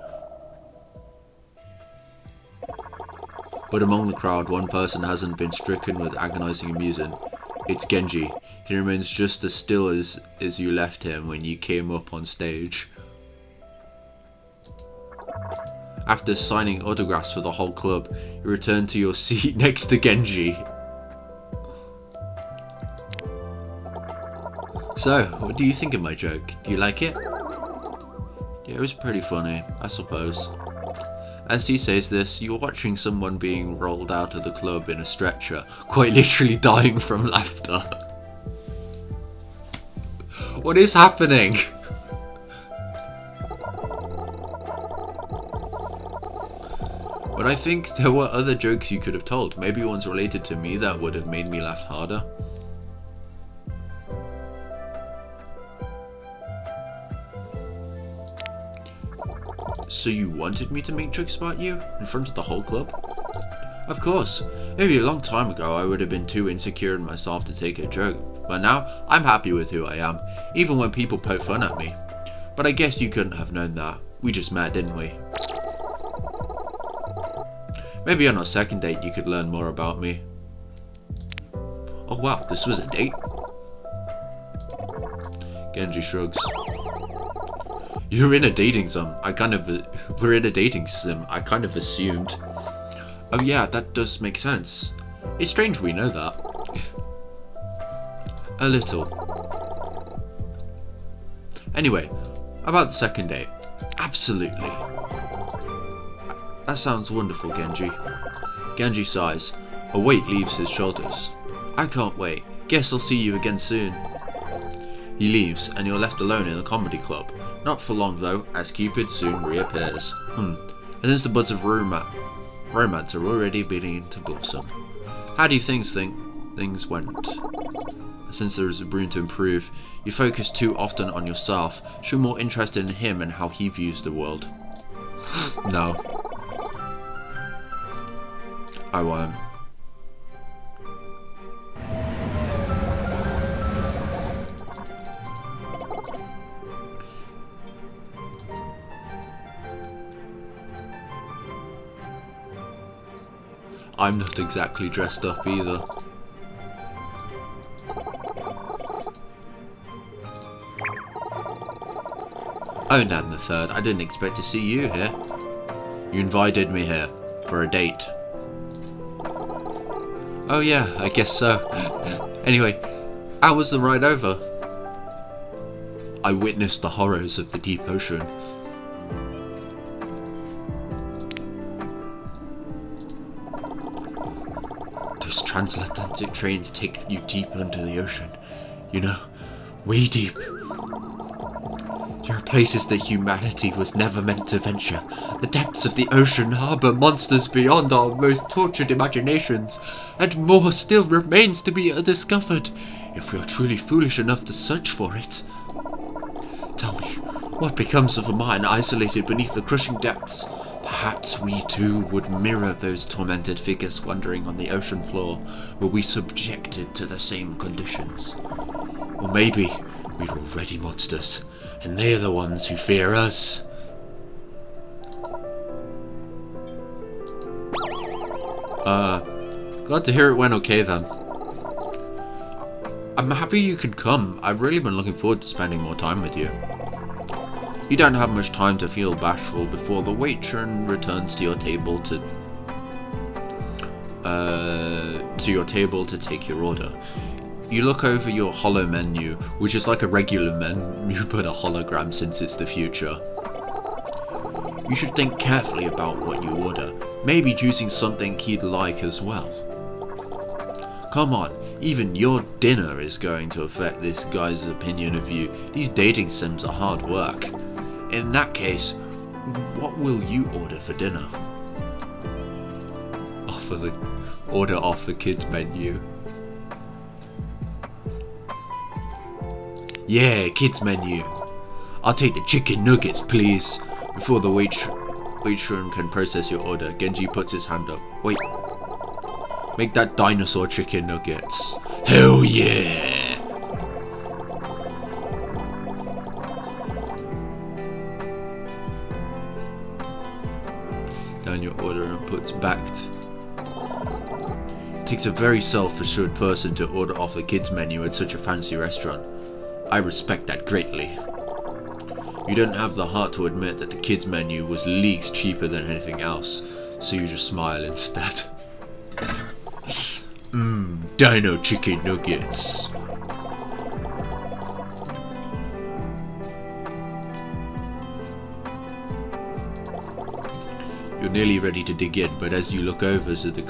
A: But among the crowd, one person hasn't been stricken with agonizing amusement. It's Genji. He remains just as still as you left him when you came up on stage. After signing autographs for the whole club, you return to your seat next to Genji. So, what do you think of my joke? Do you like it? Yeah, it was pretty funny, I suppose. As he says this, you're watching someone being rolled out of the club in a stretcher, quite literally dying from laughter. What is happening? But I think there were other jokes you could have told. Maybe ones related to me that would have made me laugh harder. So you wanted me to make jokes about you? In front of the whole club? Of course. Maybe a long time ago I would have been too insecure in myself to take a joke. But now, I'm happy with who I am, even when people poke fun at me. But I guess you couldn't have known that. We just met, didn't we? Maybe on our second date you could learn more about me. Oh wow, this was a date? Genji shrugs. You're in a dating sim. We're in a dating sim. I kind of assumed. Oh yeah, that does make sense. It's strange we know that. A little. Anyway, about the second date. Absolutely. That sounds wonderful, Genji. Genji sighs. A weight leaves his shoulders. I can't wait. Guess I'll see you again soon. He leaves, and you're left alone in the comedy club. Not for long though, as Cupid soon reappears. And since the buds of romance are already beginning to blossom. How do you think things went? Since there is room to improve, you focus too often on yourself, show more interest in him and how he views the world. No. I won't. I'm not exactly dressed up either. Oh, Nan the Third, I didn't expect to see you here. You invited me here for a date. Oh yeah, I guess so. Anyway, how was the ride over? I witnessed the horrors of the deep ocean. Those transatlantic trains take you deep under the ocean. You know, way deep. There are places that humanity was never meant to venture. The depths of the ocean harbour monsters beyond our most tortured imaginations, and more still remains to be discovered, if we are truly foolish enough to search for it. Tell me, what becomes of a mind isolated beneath the crushing depths? Perhaps we too would mirror those tormented figures wandering on the ocean floor, were we subjected to the same conditions. Or maybe we're already monsters, and they're the ones who fear us. Glad to hear it went okay then. I'm happy you could come. I've really been looking forward to spending more time with you. You don't have much time to feel bashful before the waitress returns to your table to take your order. You look over your holo menu, which is like a regular menu but a hologram since it's the future. You should think carefully about what you order, maybe choosing something he'd like as well. Come on, even your dinner is going to affect this guy's opinion of you. These dating sims are hard work. In that case, what will you order for dinner? Order off the kids menu. Yeah, kids menu. I'll take the chicken nuggets, please. Before the waitress can process your order, Genji puts his hand up. Wait. Make that dinosaur chicken nuggets. Hell yeah! Down your order and puts backed. Takes a very self-assured person to order off the kids menu at such a fancy restaurant. I respect that greatly. You don't have the heart to admit that the kids menu was leagues cheaper than anything else, so you just smile instead. Dino chicken nuggets. You're nearly ready to dig in, but as you look over to the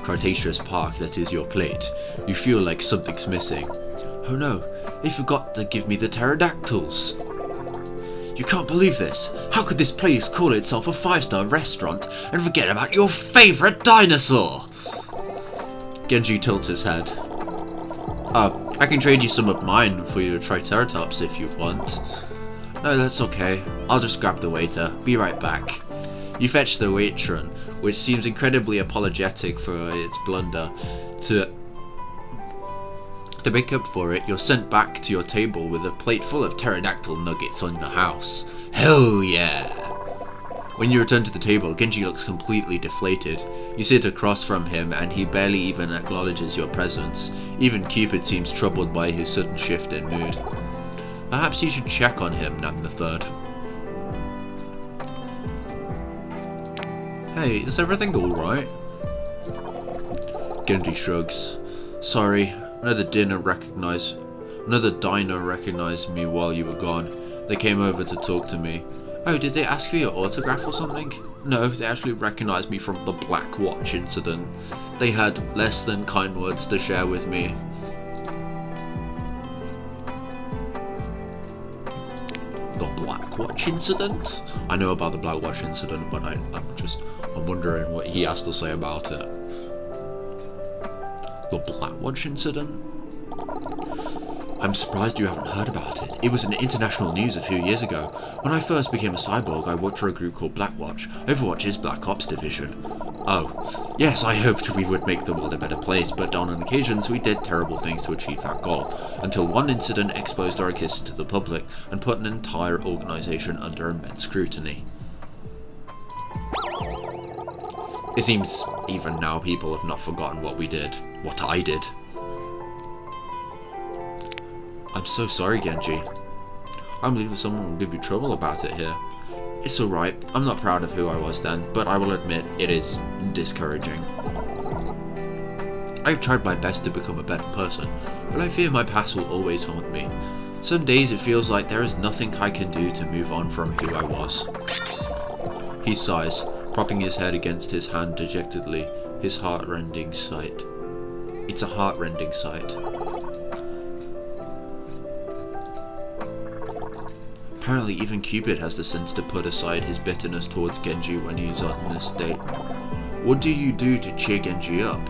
A: Cretaceous Park that is your plate, you feel like something's missing. Oh no, they forgot to give me the pterodactyls. You can't believe this. How could this place call itself a 5-star restaurant and forget about your favourite dinosaur? Genji tilts his head. I can trade you some of mine for your Triceratops if you want. No, that's okay. I'll just grab the waiter. Be right back. You fetch the waitron, which seems incredibly apologetic for its blunder. To make up for it, you're sent back to your table with a plate full of pterodactyl nuggets on the house. Hell yeah! When you return to the table, Genji looks completely deflated. You sit across from him and he barely even acknowledges your presence. Even Cupid seems troubled by his sudden shift in mood. Perhaps you should check on him, Nan the Third. Hey, is everything alright? Genji shrugs. Sorry, another diner recognized me while you were gone. They came over to talk to me. Oh, did they ask for your autograph or something? No, they actually recognized me from the Black Watch incident. They had less than kind words to share with me. The Black Watch incident? I know about the Black Watch incident, but I'm wondering what he has to say about it. The Black Watch incident? I'm surprised you haven't heard about it. It was in international news a few years ago. When I first became a cyborg, I worked for a group called Blackwatch, Overwatch's Black Ops division. Oh, yes, I hoped we would make the world a better place, but on occasions we did terrible things to achieve that goal, until one incident exposed our existence to the public and put an entire organization under immense scrutiny. It seems even now people have not forgotten what we did. What I did. I'm so sorry, Genji. I believe someone will give you trouble about it here. It's alright, I'm not proud of who I was then, but I will admit it is discouraging. I've tried my best to become a better person, but I fear my past will always haunt me. Some days it feels like there is nothing I can do to move on from who I was. He sighs, propping his head against his hand dejectedly, his heart-rending sight. It's a heart-rending sight. Apparently even Cupid has the sense to put aside his bitterness towards Genji when he's on this state. What do you do to cheer Genji up?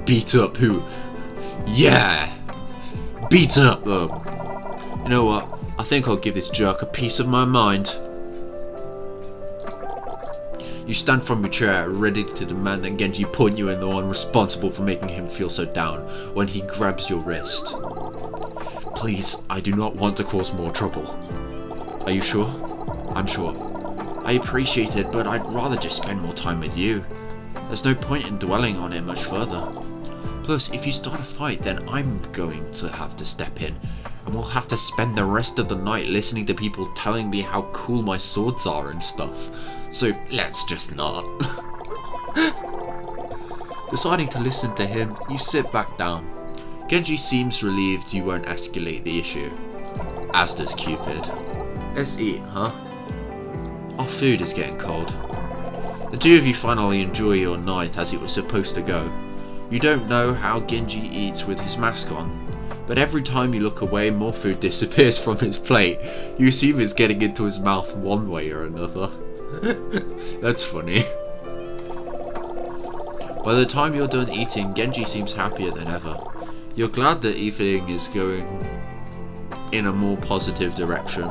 A: Beat up who? Yeah! Beat up them! You know what? I think I'll give this jerk a piece of my mind. You stand from your chair, ready to demand that Genji point you in the one responsible for making him feel so down, when he grabs your wrist. Please, I do not want to cause more trouble. Are you sure? I'm sure. I appreciate it, but I'd rather just spend more time with you. There's no point in dwelling on it much further. Plus, if you start a fight, then I'm going to have to step in, and we'll have to spend the rest of the night listening to people telling me how cool my swords are and stuff. So let's just not. Deciding to listen to him, you sit back down. Genji seems relieved you won't escalate the issue. As does Cupid. Let's eat, huh? Our food is getting cold. The two of you finally enjoy your night as it was supposed to go. You don't know how Genji eats with his mask on, but every time you look away, more food disappears from his plate. You assume it's getting into his mouth one way or another. That's funny. By the time you're done eating, Genji seems happier than ever. You're glad that everything is going in a more positive direction.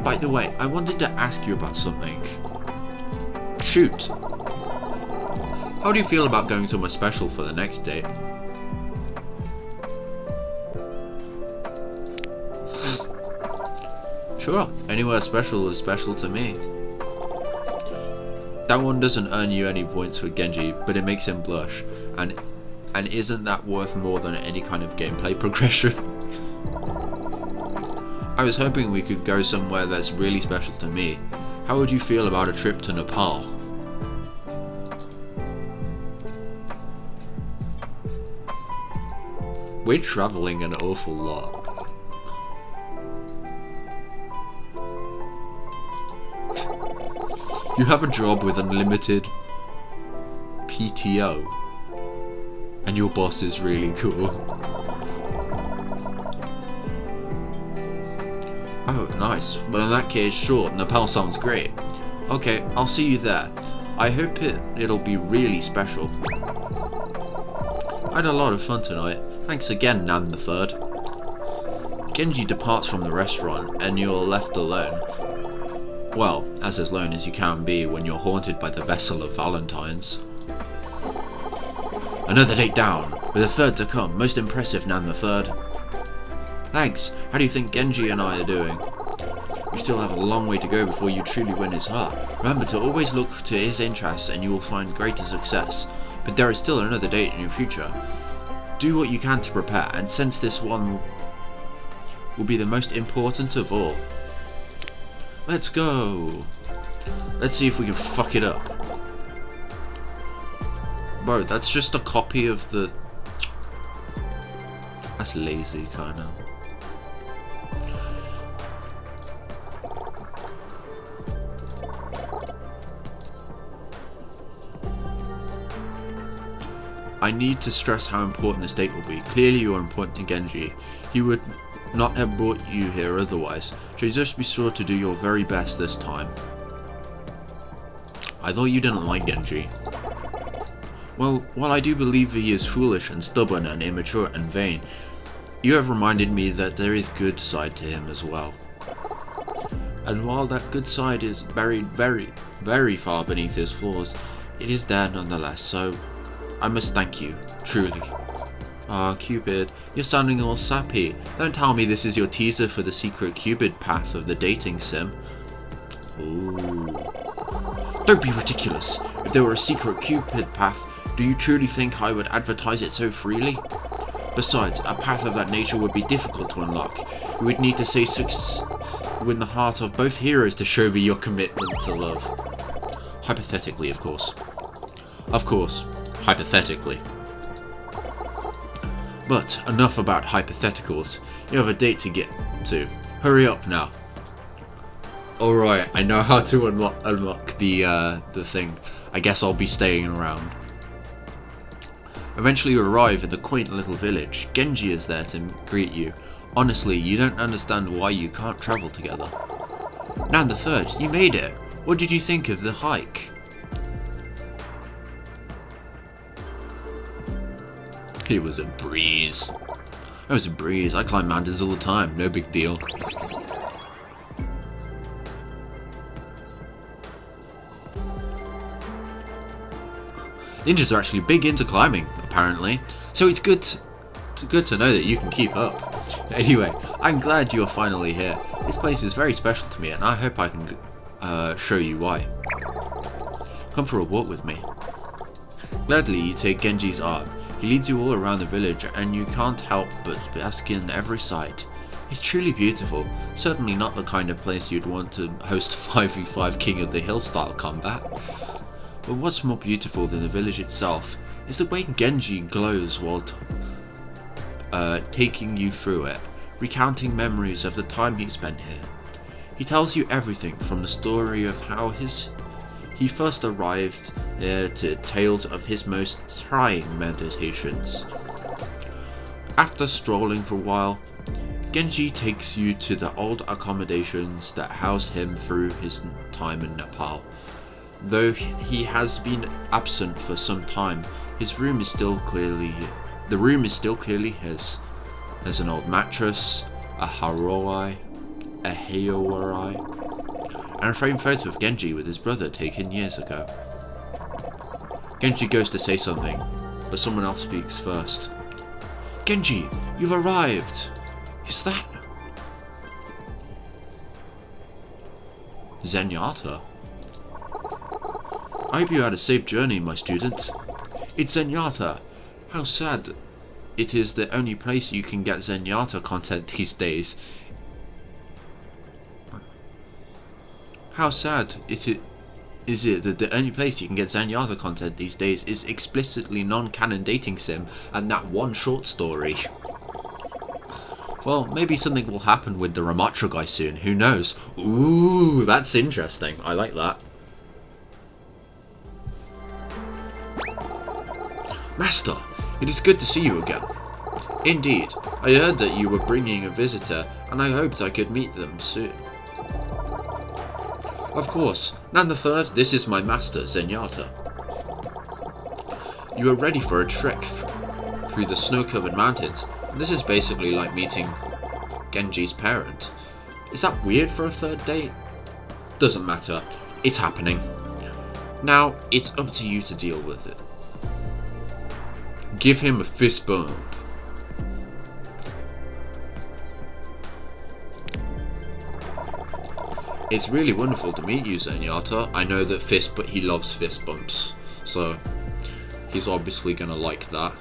A: By the way, I wanted to ask you about something. Shoot. How do you feel about going somewhere special for the next date? Sure, anywhere special is special to me. That one doesn't earn you any points for Genji, but it makes him blush, and isn't that worth more than any kind of gameplay progression? I was hoping we could go somewhere that's really special to me. How would you feel about a trip to Nepal? We're traveling an awful lot. You have a job with unlimited PTO, and your boss is really cool. Oh, nice. Well, in that case, sure, Nepal sounds great. Okay, I'll see you there. I hope it'll be really special. I had a lot of fun tonight. Thanks again, Nan the Third. Genji departs from the restaurant, and you're left alone. Well, as alone as you can be when you're haunted by the vessel of Valentine's. Another date down, with a third to come. Most impressive, Nan the Third. Thanks. How do you think Genji and I are doing? You still have a long way to go before you truly win his heart. Remember to always look to his interests and you will find greater success. But there is still another date in your future. Do what you can to prepare, and since this one will be the most important of all. Let's go. Let's see if we can fuck it up. Bro, that's just a copy of the... That's lazy, kinda. I need to stress how important this date will be. Clearly you are important to Genji. He would not have brought you here otherwise, so just be sure to do your very best this time. I thought you didn't like Genji. Well, while I do believe he is foolish and stubborn and immature and vain, you have reminded me that there is good side to him as well. And while that good side is buried very, very far beneath his flaws, it is there nonetheless, so I must thank you, truly. Ah, Cupid, you're sounding all sappy. Don't tell me this is your teaser for the secret Cupid path of the dating sim. Ooh. Don't be ridiculous. If there were a secret Cupid path, do you truly think I would advertise it so freely? Besides, a path of that nature would be difficult to unlock. You would need to say win the heart of both heroes to show me your commitment to love. Hypothetically, of course. Of course, hypothetically. But enough about hypotheticals. You have a date to get to. Hurry up now. Alright, I know how to unlock the thing. I guess I'll be staying around. Eventually you arrive at the quaint little village. Genji is there to greet you. Honestly, you don't understand why you can't travel together. Nan the Third, you made it! What did you think of the hike? It was a breeze. It was a breeze. I climb mountains all the time. No big deal. Ninjas are actually big into climbing, apparently. So it's good to know that you can keep up. Anyway, I'm glad you're finally here. This place is very special to me, and I hope I can show you why. Come for a walk with me. Gladly, you take Genji's arm. He leads you all around the village, and you can't help but bask in every sight. It's truly beautiful. Certainly not the kind of place you'd want to host 5v5 King of the Hill style combat. But what's more beautiful than the village itself is the way Genji glows while taking you through it, recounting memories of the time he spent here. He tells you everything from the story of how he first arrived there to tales of his most trying meditations. After strolling for a while, Genji takes you to the old accommodations that housed him through his time in Nepal. Though he has been absent for some time, the room is still clearly his. There's an old mattress, a haroai, and a framed photo of Genji with his brother taken years ago. Genji goes to say something, but someone else speaks first. Genji, you've arrived! Is that Zenyatta? I hope you had a safe journey, my student. It's Zenyatta. How sad it is the only place you can get Zenyatta content these days. How sad is it that the only place you can get Zenyatta content these days is explicitly non-canon dating sim and that one short story. Well, maybe something will happen with the Ramatra guy soon, who knows? Ooh, that's interesting. I like that. Master, it is good to see you again. Indeed, I heard that you were bringing a visitor, and I hoped I could meet them soon. Of course, Nan the Third, this is my master, Zenyatta. You are ready for a trek through the snow-covered mountains, and this is basically like meeting Genji's parent. Is that weird for a third date? Doesn't matter, it's happening. Now, it's up to you to deal with it. Give him a fist bump. It's really wonderful to meet you, Zenyatta. I know that he loves fist bumps, so he's obviously gonna like that.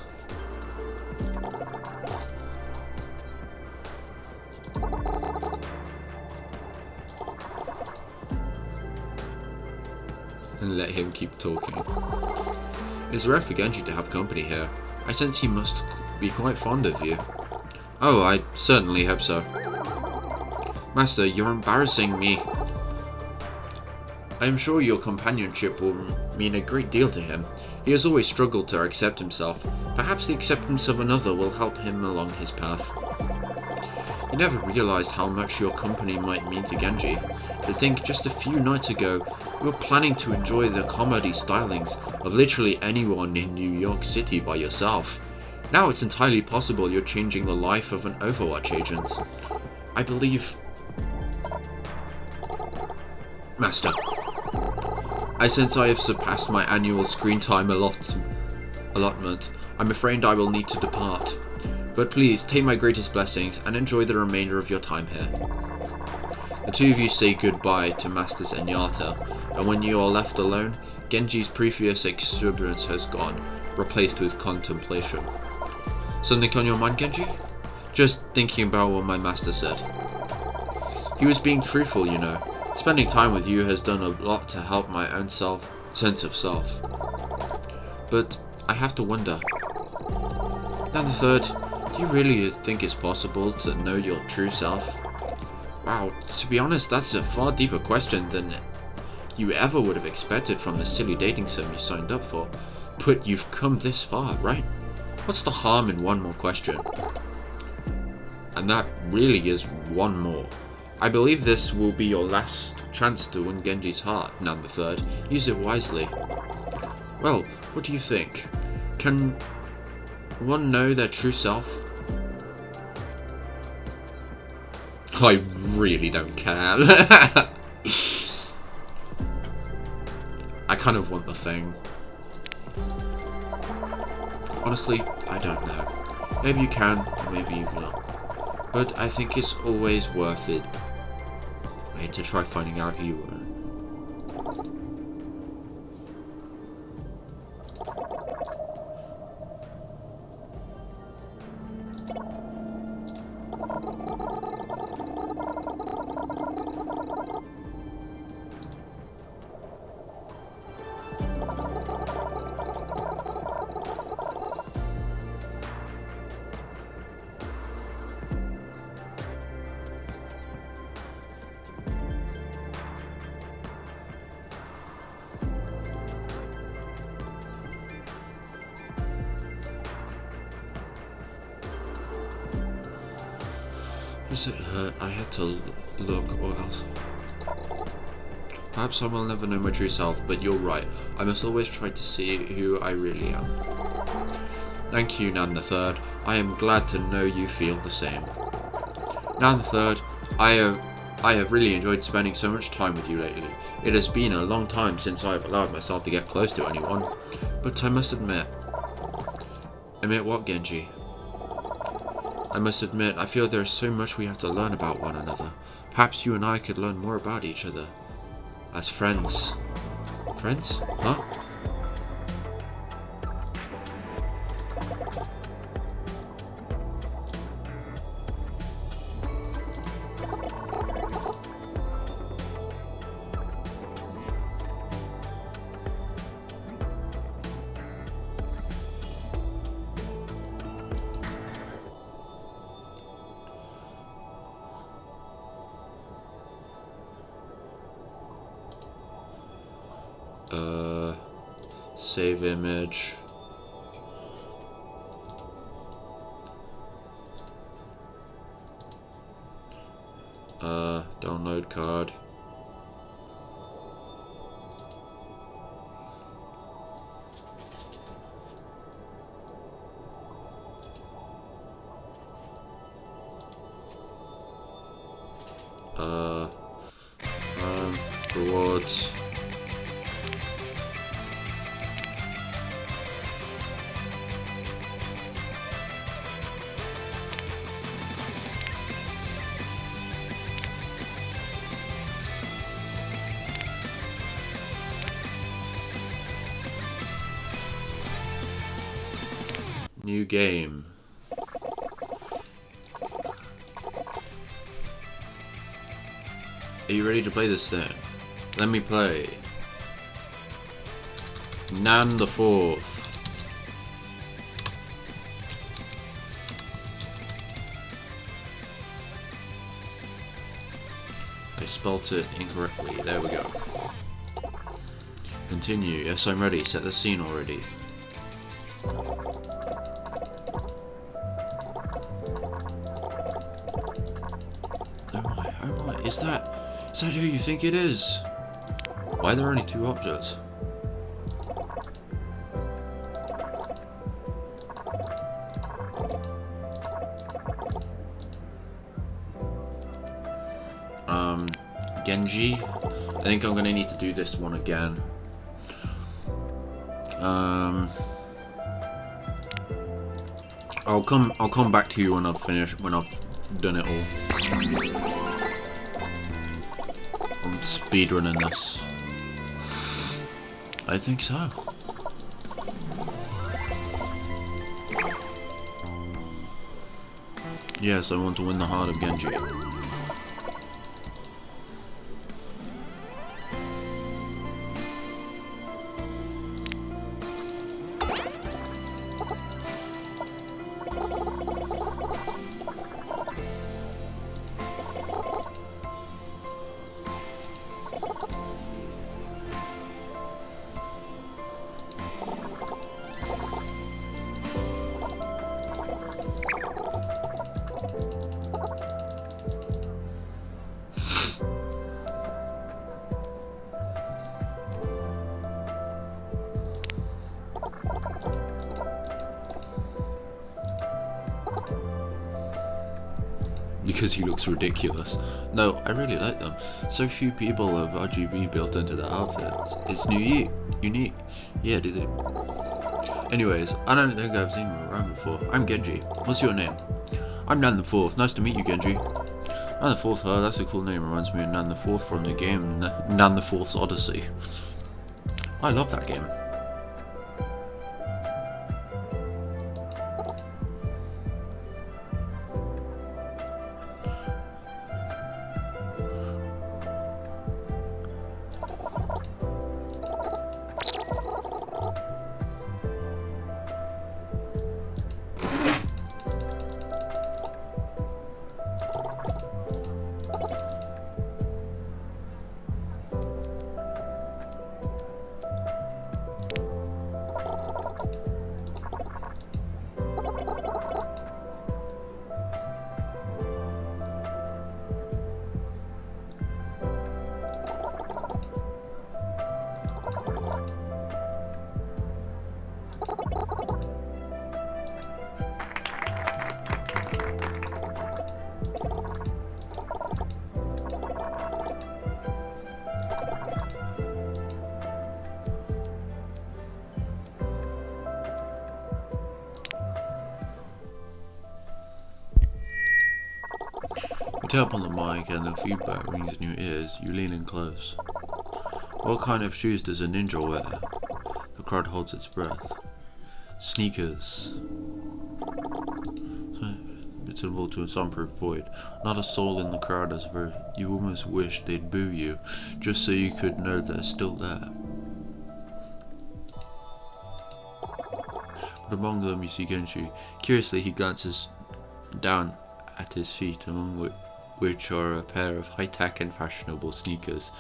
A: And let him keep talking. It's rare for Genji to have company here. I sense he must be quite fond of you. Oh, I certainly hope so. Master, you're embarrassing me. I am sure your companionship will mean a great deal to him. He has always struggled to accept himself. Perhaps the acceptance of another will help him along his path. He never realized how much your company might mean to Genji. To think just a few nights ago, you were planning to enjoy the comedy stylings of literally anyone in New York City by yourself. Now it's entirely possible you're changing the life of an Overwatch agent. I believe... Master, I sense I have surpassed my annual screen time allotment. I'm afraid I will need to depart. But please, take my greatest blessings and enjoy the remainder of your time here. The two of you say goodbye to Master Zenyatta, and when you are left alone, Genji's previous exuberance has gone, replaced with contemplation. Something on your mind, Genji? Just thinking about what my master said. He was being truthful, you know. Spending time with you has done a lot to help my own sense of self. But I have to wonder. Now the third, do you really think it's possible to know your true self? Wow, to be honest, that's a far deeper question than you ever would have expected from the silly dating sim you signed up for. But you've come this far, right? What's the harm in one more question? And that really is one more. I believe this will be your last chance to win Genji's heart, Nan the Third. Use it wisely. Well, what do you think? Can one know their true self? I really don't care. I kind of want the thing. Honestly, I don't know. Maybe you can, maybe you not. But I think it's always worth it. I had to try finding out who you were. Does it hurt? I had to look, or else. Perhaps I will never know my true self, but you're right. I must always try to see who I really am. Thank you, Nan the Third. I am glad to know you feel the same. Nan the Third, I have really enjoyed spending so much time with you lately. It has been a long time since I have allowed myself to get close to anyone. But I must admit... Admit what, Genji? I must admit, I feel there is so much we have to learn about one another. Perhaps you and I could learn more about each other. As friends. Friends? Huh? Save image. Download card. Rewards. New game. Are you ready to play this then? Let me play. Nan the Fourth. I spelt it incorrectly. There we go. Continue. Yes, I'm ready. Set the scene already. Oh my, is that who you think it is? Why are there only two objects? Genji? I think I'm gonna need to do this one again. I'll come back to you when I've finished, when I've done it all. speedrunning this. I think so. Yes, I want to win the heart of Genji. Because he looks ridiculous. No, I really like them. So few people have RGB built into their outfits. It's unique. Yeah, do they? Anyways, I don't think I've seen you around before. I'm Genji. What's your name? I'm Nan the Fourth. Nice to meet you, Genji. Nan the Fourth, that's a cool name. Reminds me of Nan the Fourth from the game Nan the Fourth's Odyssey. I love that game. You tap on the mic and the feedback rings in your ears. You lean in close. What kind of shoes does a ninja wear? The crowd holds its breath. Sneakers. It's visible to a soundproof void. Not a soul in the crowd has heard. You almost wish they'd boo you, just so you could know they're still there. But among them you see Genji. Curiously, he glances down at his feet, among which are a pair of high-tech and fashionable sneakers.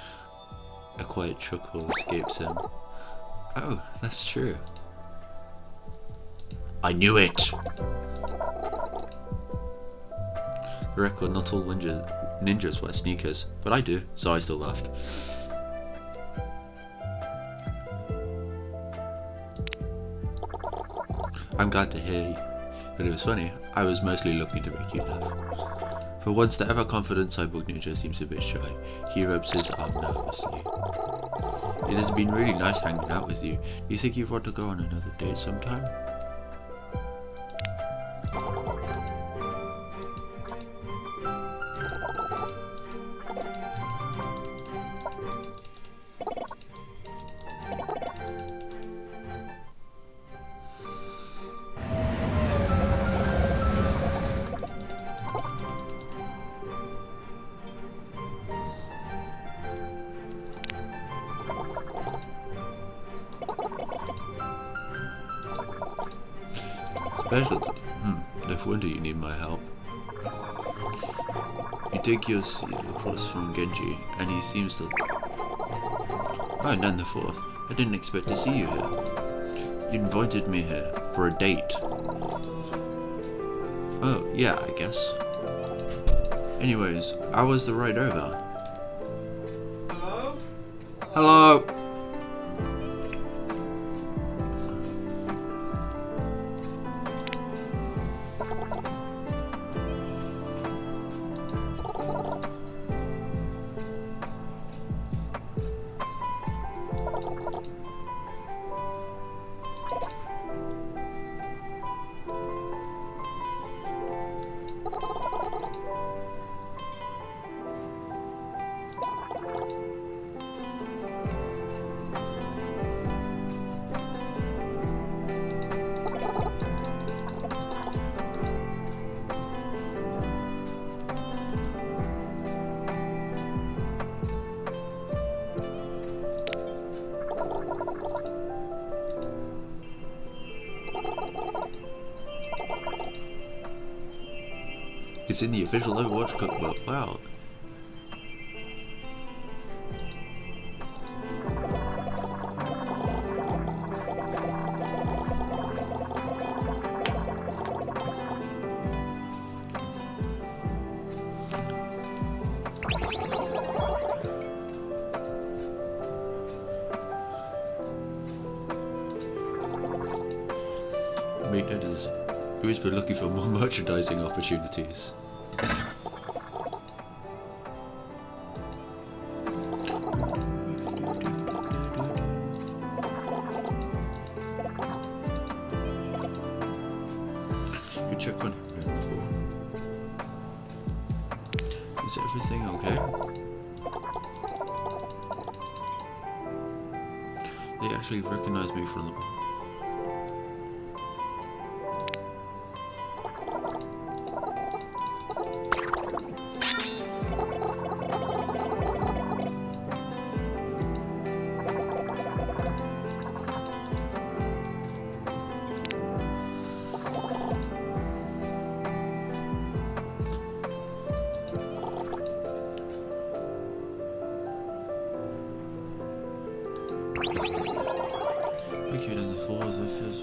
A: A quiet chuckle escapes him. Oh, that's true. I knew it! For the record, not all ninjas wear sneakers, but I do, so I still laughed. I'm glad to hear you, but it was funny. I was mostly looking to make you laugh. For once, the ever-confident cyborg ninja seems a bit shy. He rubs his arm nervously. It has been really nice hanging out with you. Do you think you want to go on another date sometime? No wonder you need my help. You take your seat across from Genji, and he seems to... Oh, Nan the Fourth. I didn't expect to see you here. You invited me here for a date. Oh, yeah, I guess. Anyways, how was the ride over?
B: Hello?
A: Hello! It's in the official Overwatch cookbook. Wow. It has always been looking for more merchandising opportunities. You check on Is everything okay? They actually recognize me from the Okay, then the fourth, the fifth.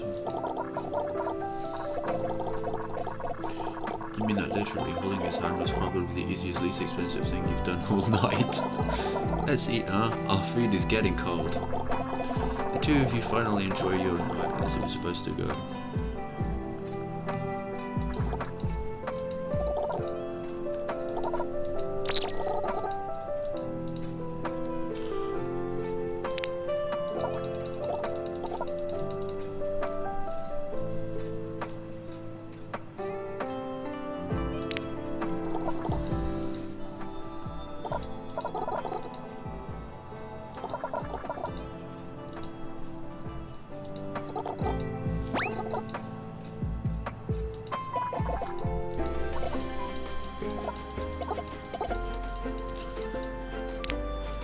A: You mean that literally holding his hand was probably the easiest, least expensive thing you've done all night? Let's eat, huh? Our food is getting cold. The two of you finally enjoy your night as it was supposed to go.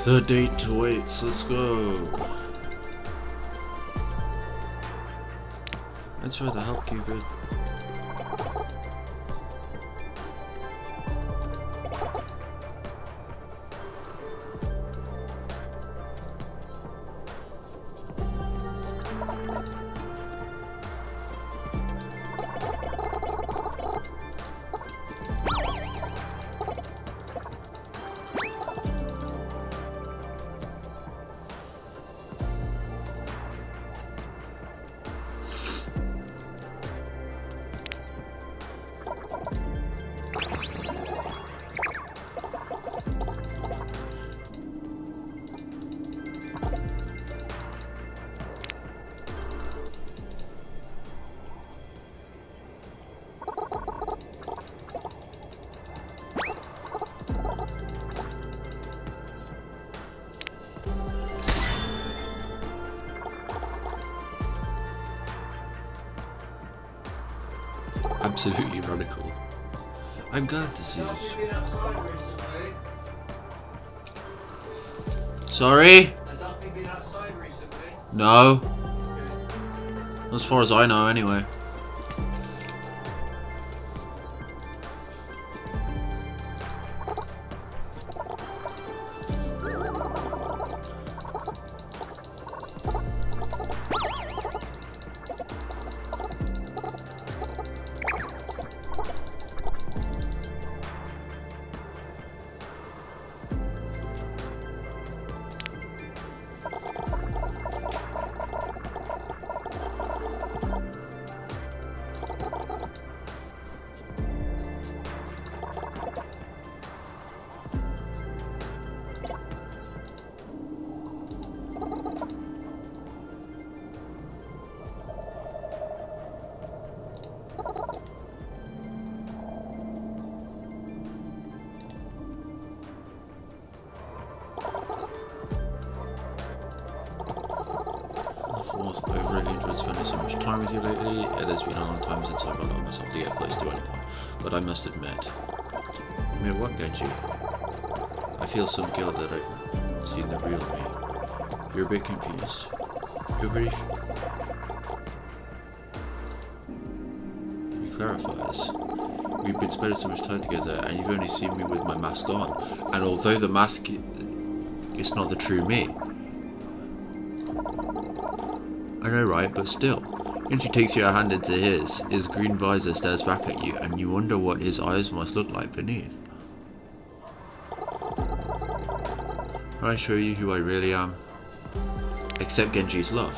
A: The date waits, let's go. Thanks for the help, Cupid. Absolutely radical. I'm glad to see it. Sorry?
B: Has Alfie been outside recently?
A: No. As far as I know, anyway. I've really enjoyed spending so much time with you lately. It has been a long time since I've allowed myself to get close to anyone, but I must admit what, don't you? I feel some guilt that I've seen the real me. You're a bit confused. You're very... He clarifies. we've been spending so much time together, and you've only seen me with my mask on. And although the mask is not the true me, I know, right? But still, when she takes your hand into his green visor stares back at you, and you wonder what his eyes must look like beneath. Can I show you who I really am? Accept Genji's love.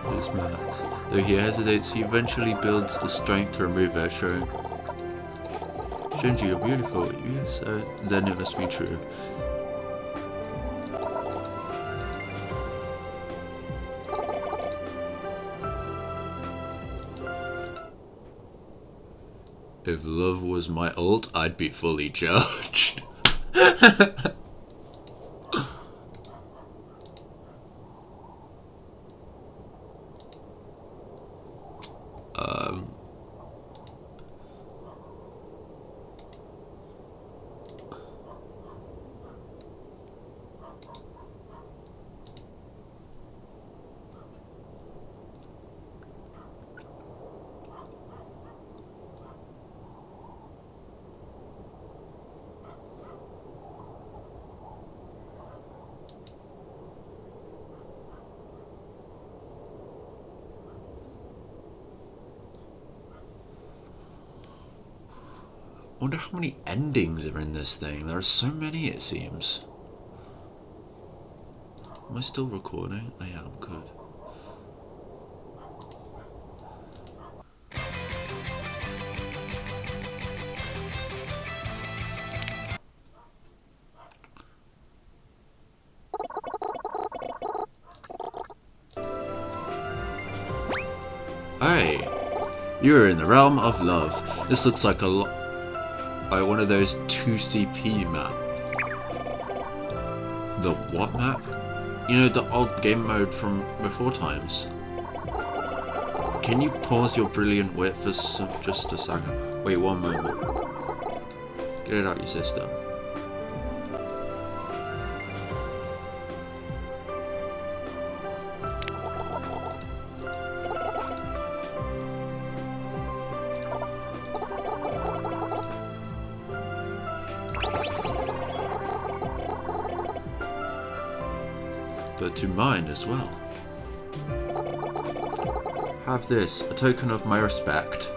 A: This mask. Though he hesitates, he eventually builds the strength to remove it, showing Genji, you're beautiful. Yes, then it must be true. If love was my ult, I'd be fully charged. I wonder how many endings are in this thing. There are so many, it seems. Am I still recording? I am, good. Hey, you're in the realm of love. This looks like one of those 2CP map. The what map? You know, the old game mode from before times. Can you pause your brilliant wit for just a second? Wait, one moment. Get it out your system. But to mine as well. Have this, a token of my respect.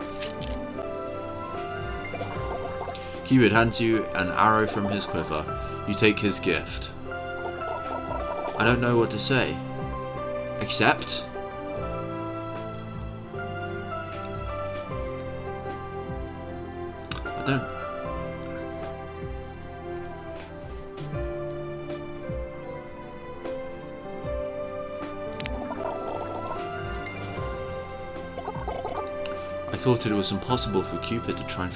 A: Cupid hands you an arrow from his quiver. You take his gift. I don't know what to say. Accept? I don't... I thought it was impossible for Cupid to try and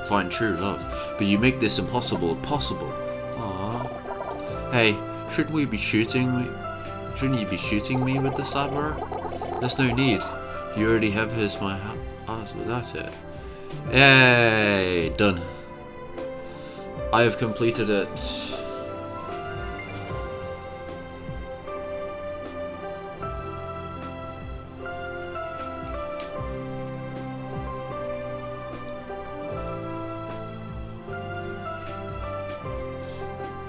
A: find true love, but you make this impossible possible. Aww. Hey, shouldn't you be shooting me with the saber? There's no need. You already have his my heart, so that's it. Yay! Done. I have completed it.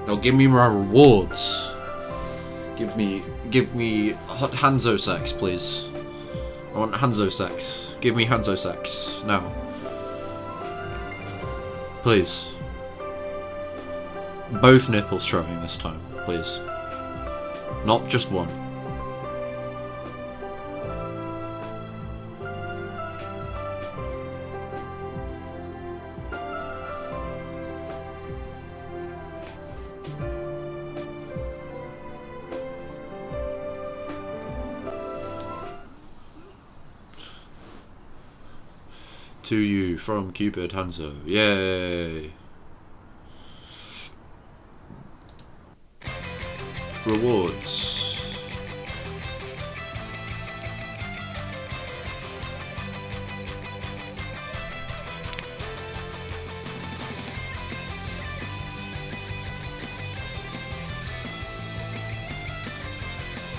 A: Now give me my rewards. Give me Hanzo sex, please. I want Hanzo sex. Give me Hanzo sex now, please. Both nipples showing this time, please. Not just one. To you from Cupid Hanzo. Yay! Rewards.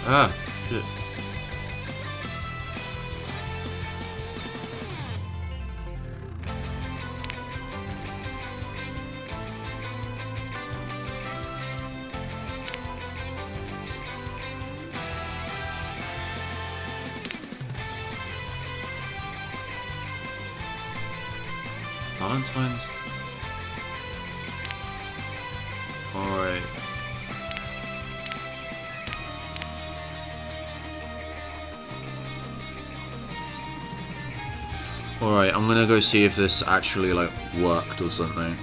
A: Ah, shit. Valentine's. Alright. Alright, I'm gonna go see if this actually, like, worked or something.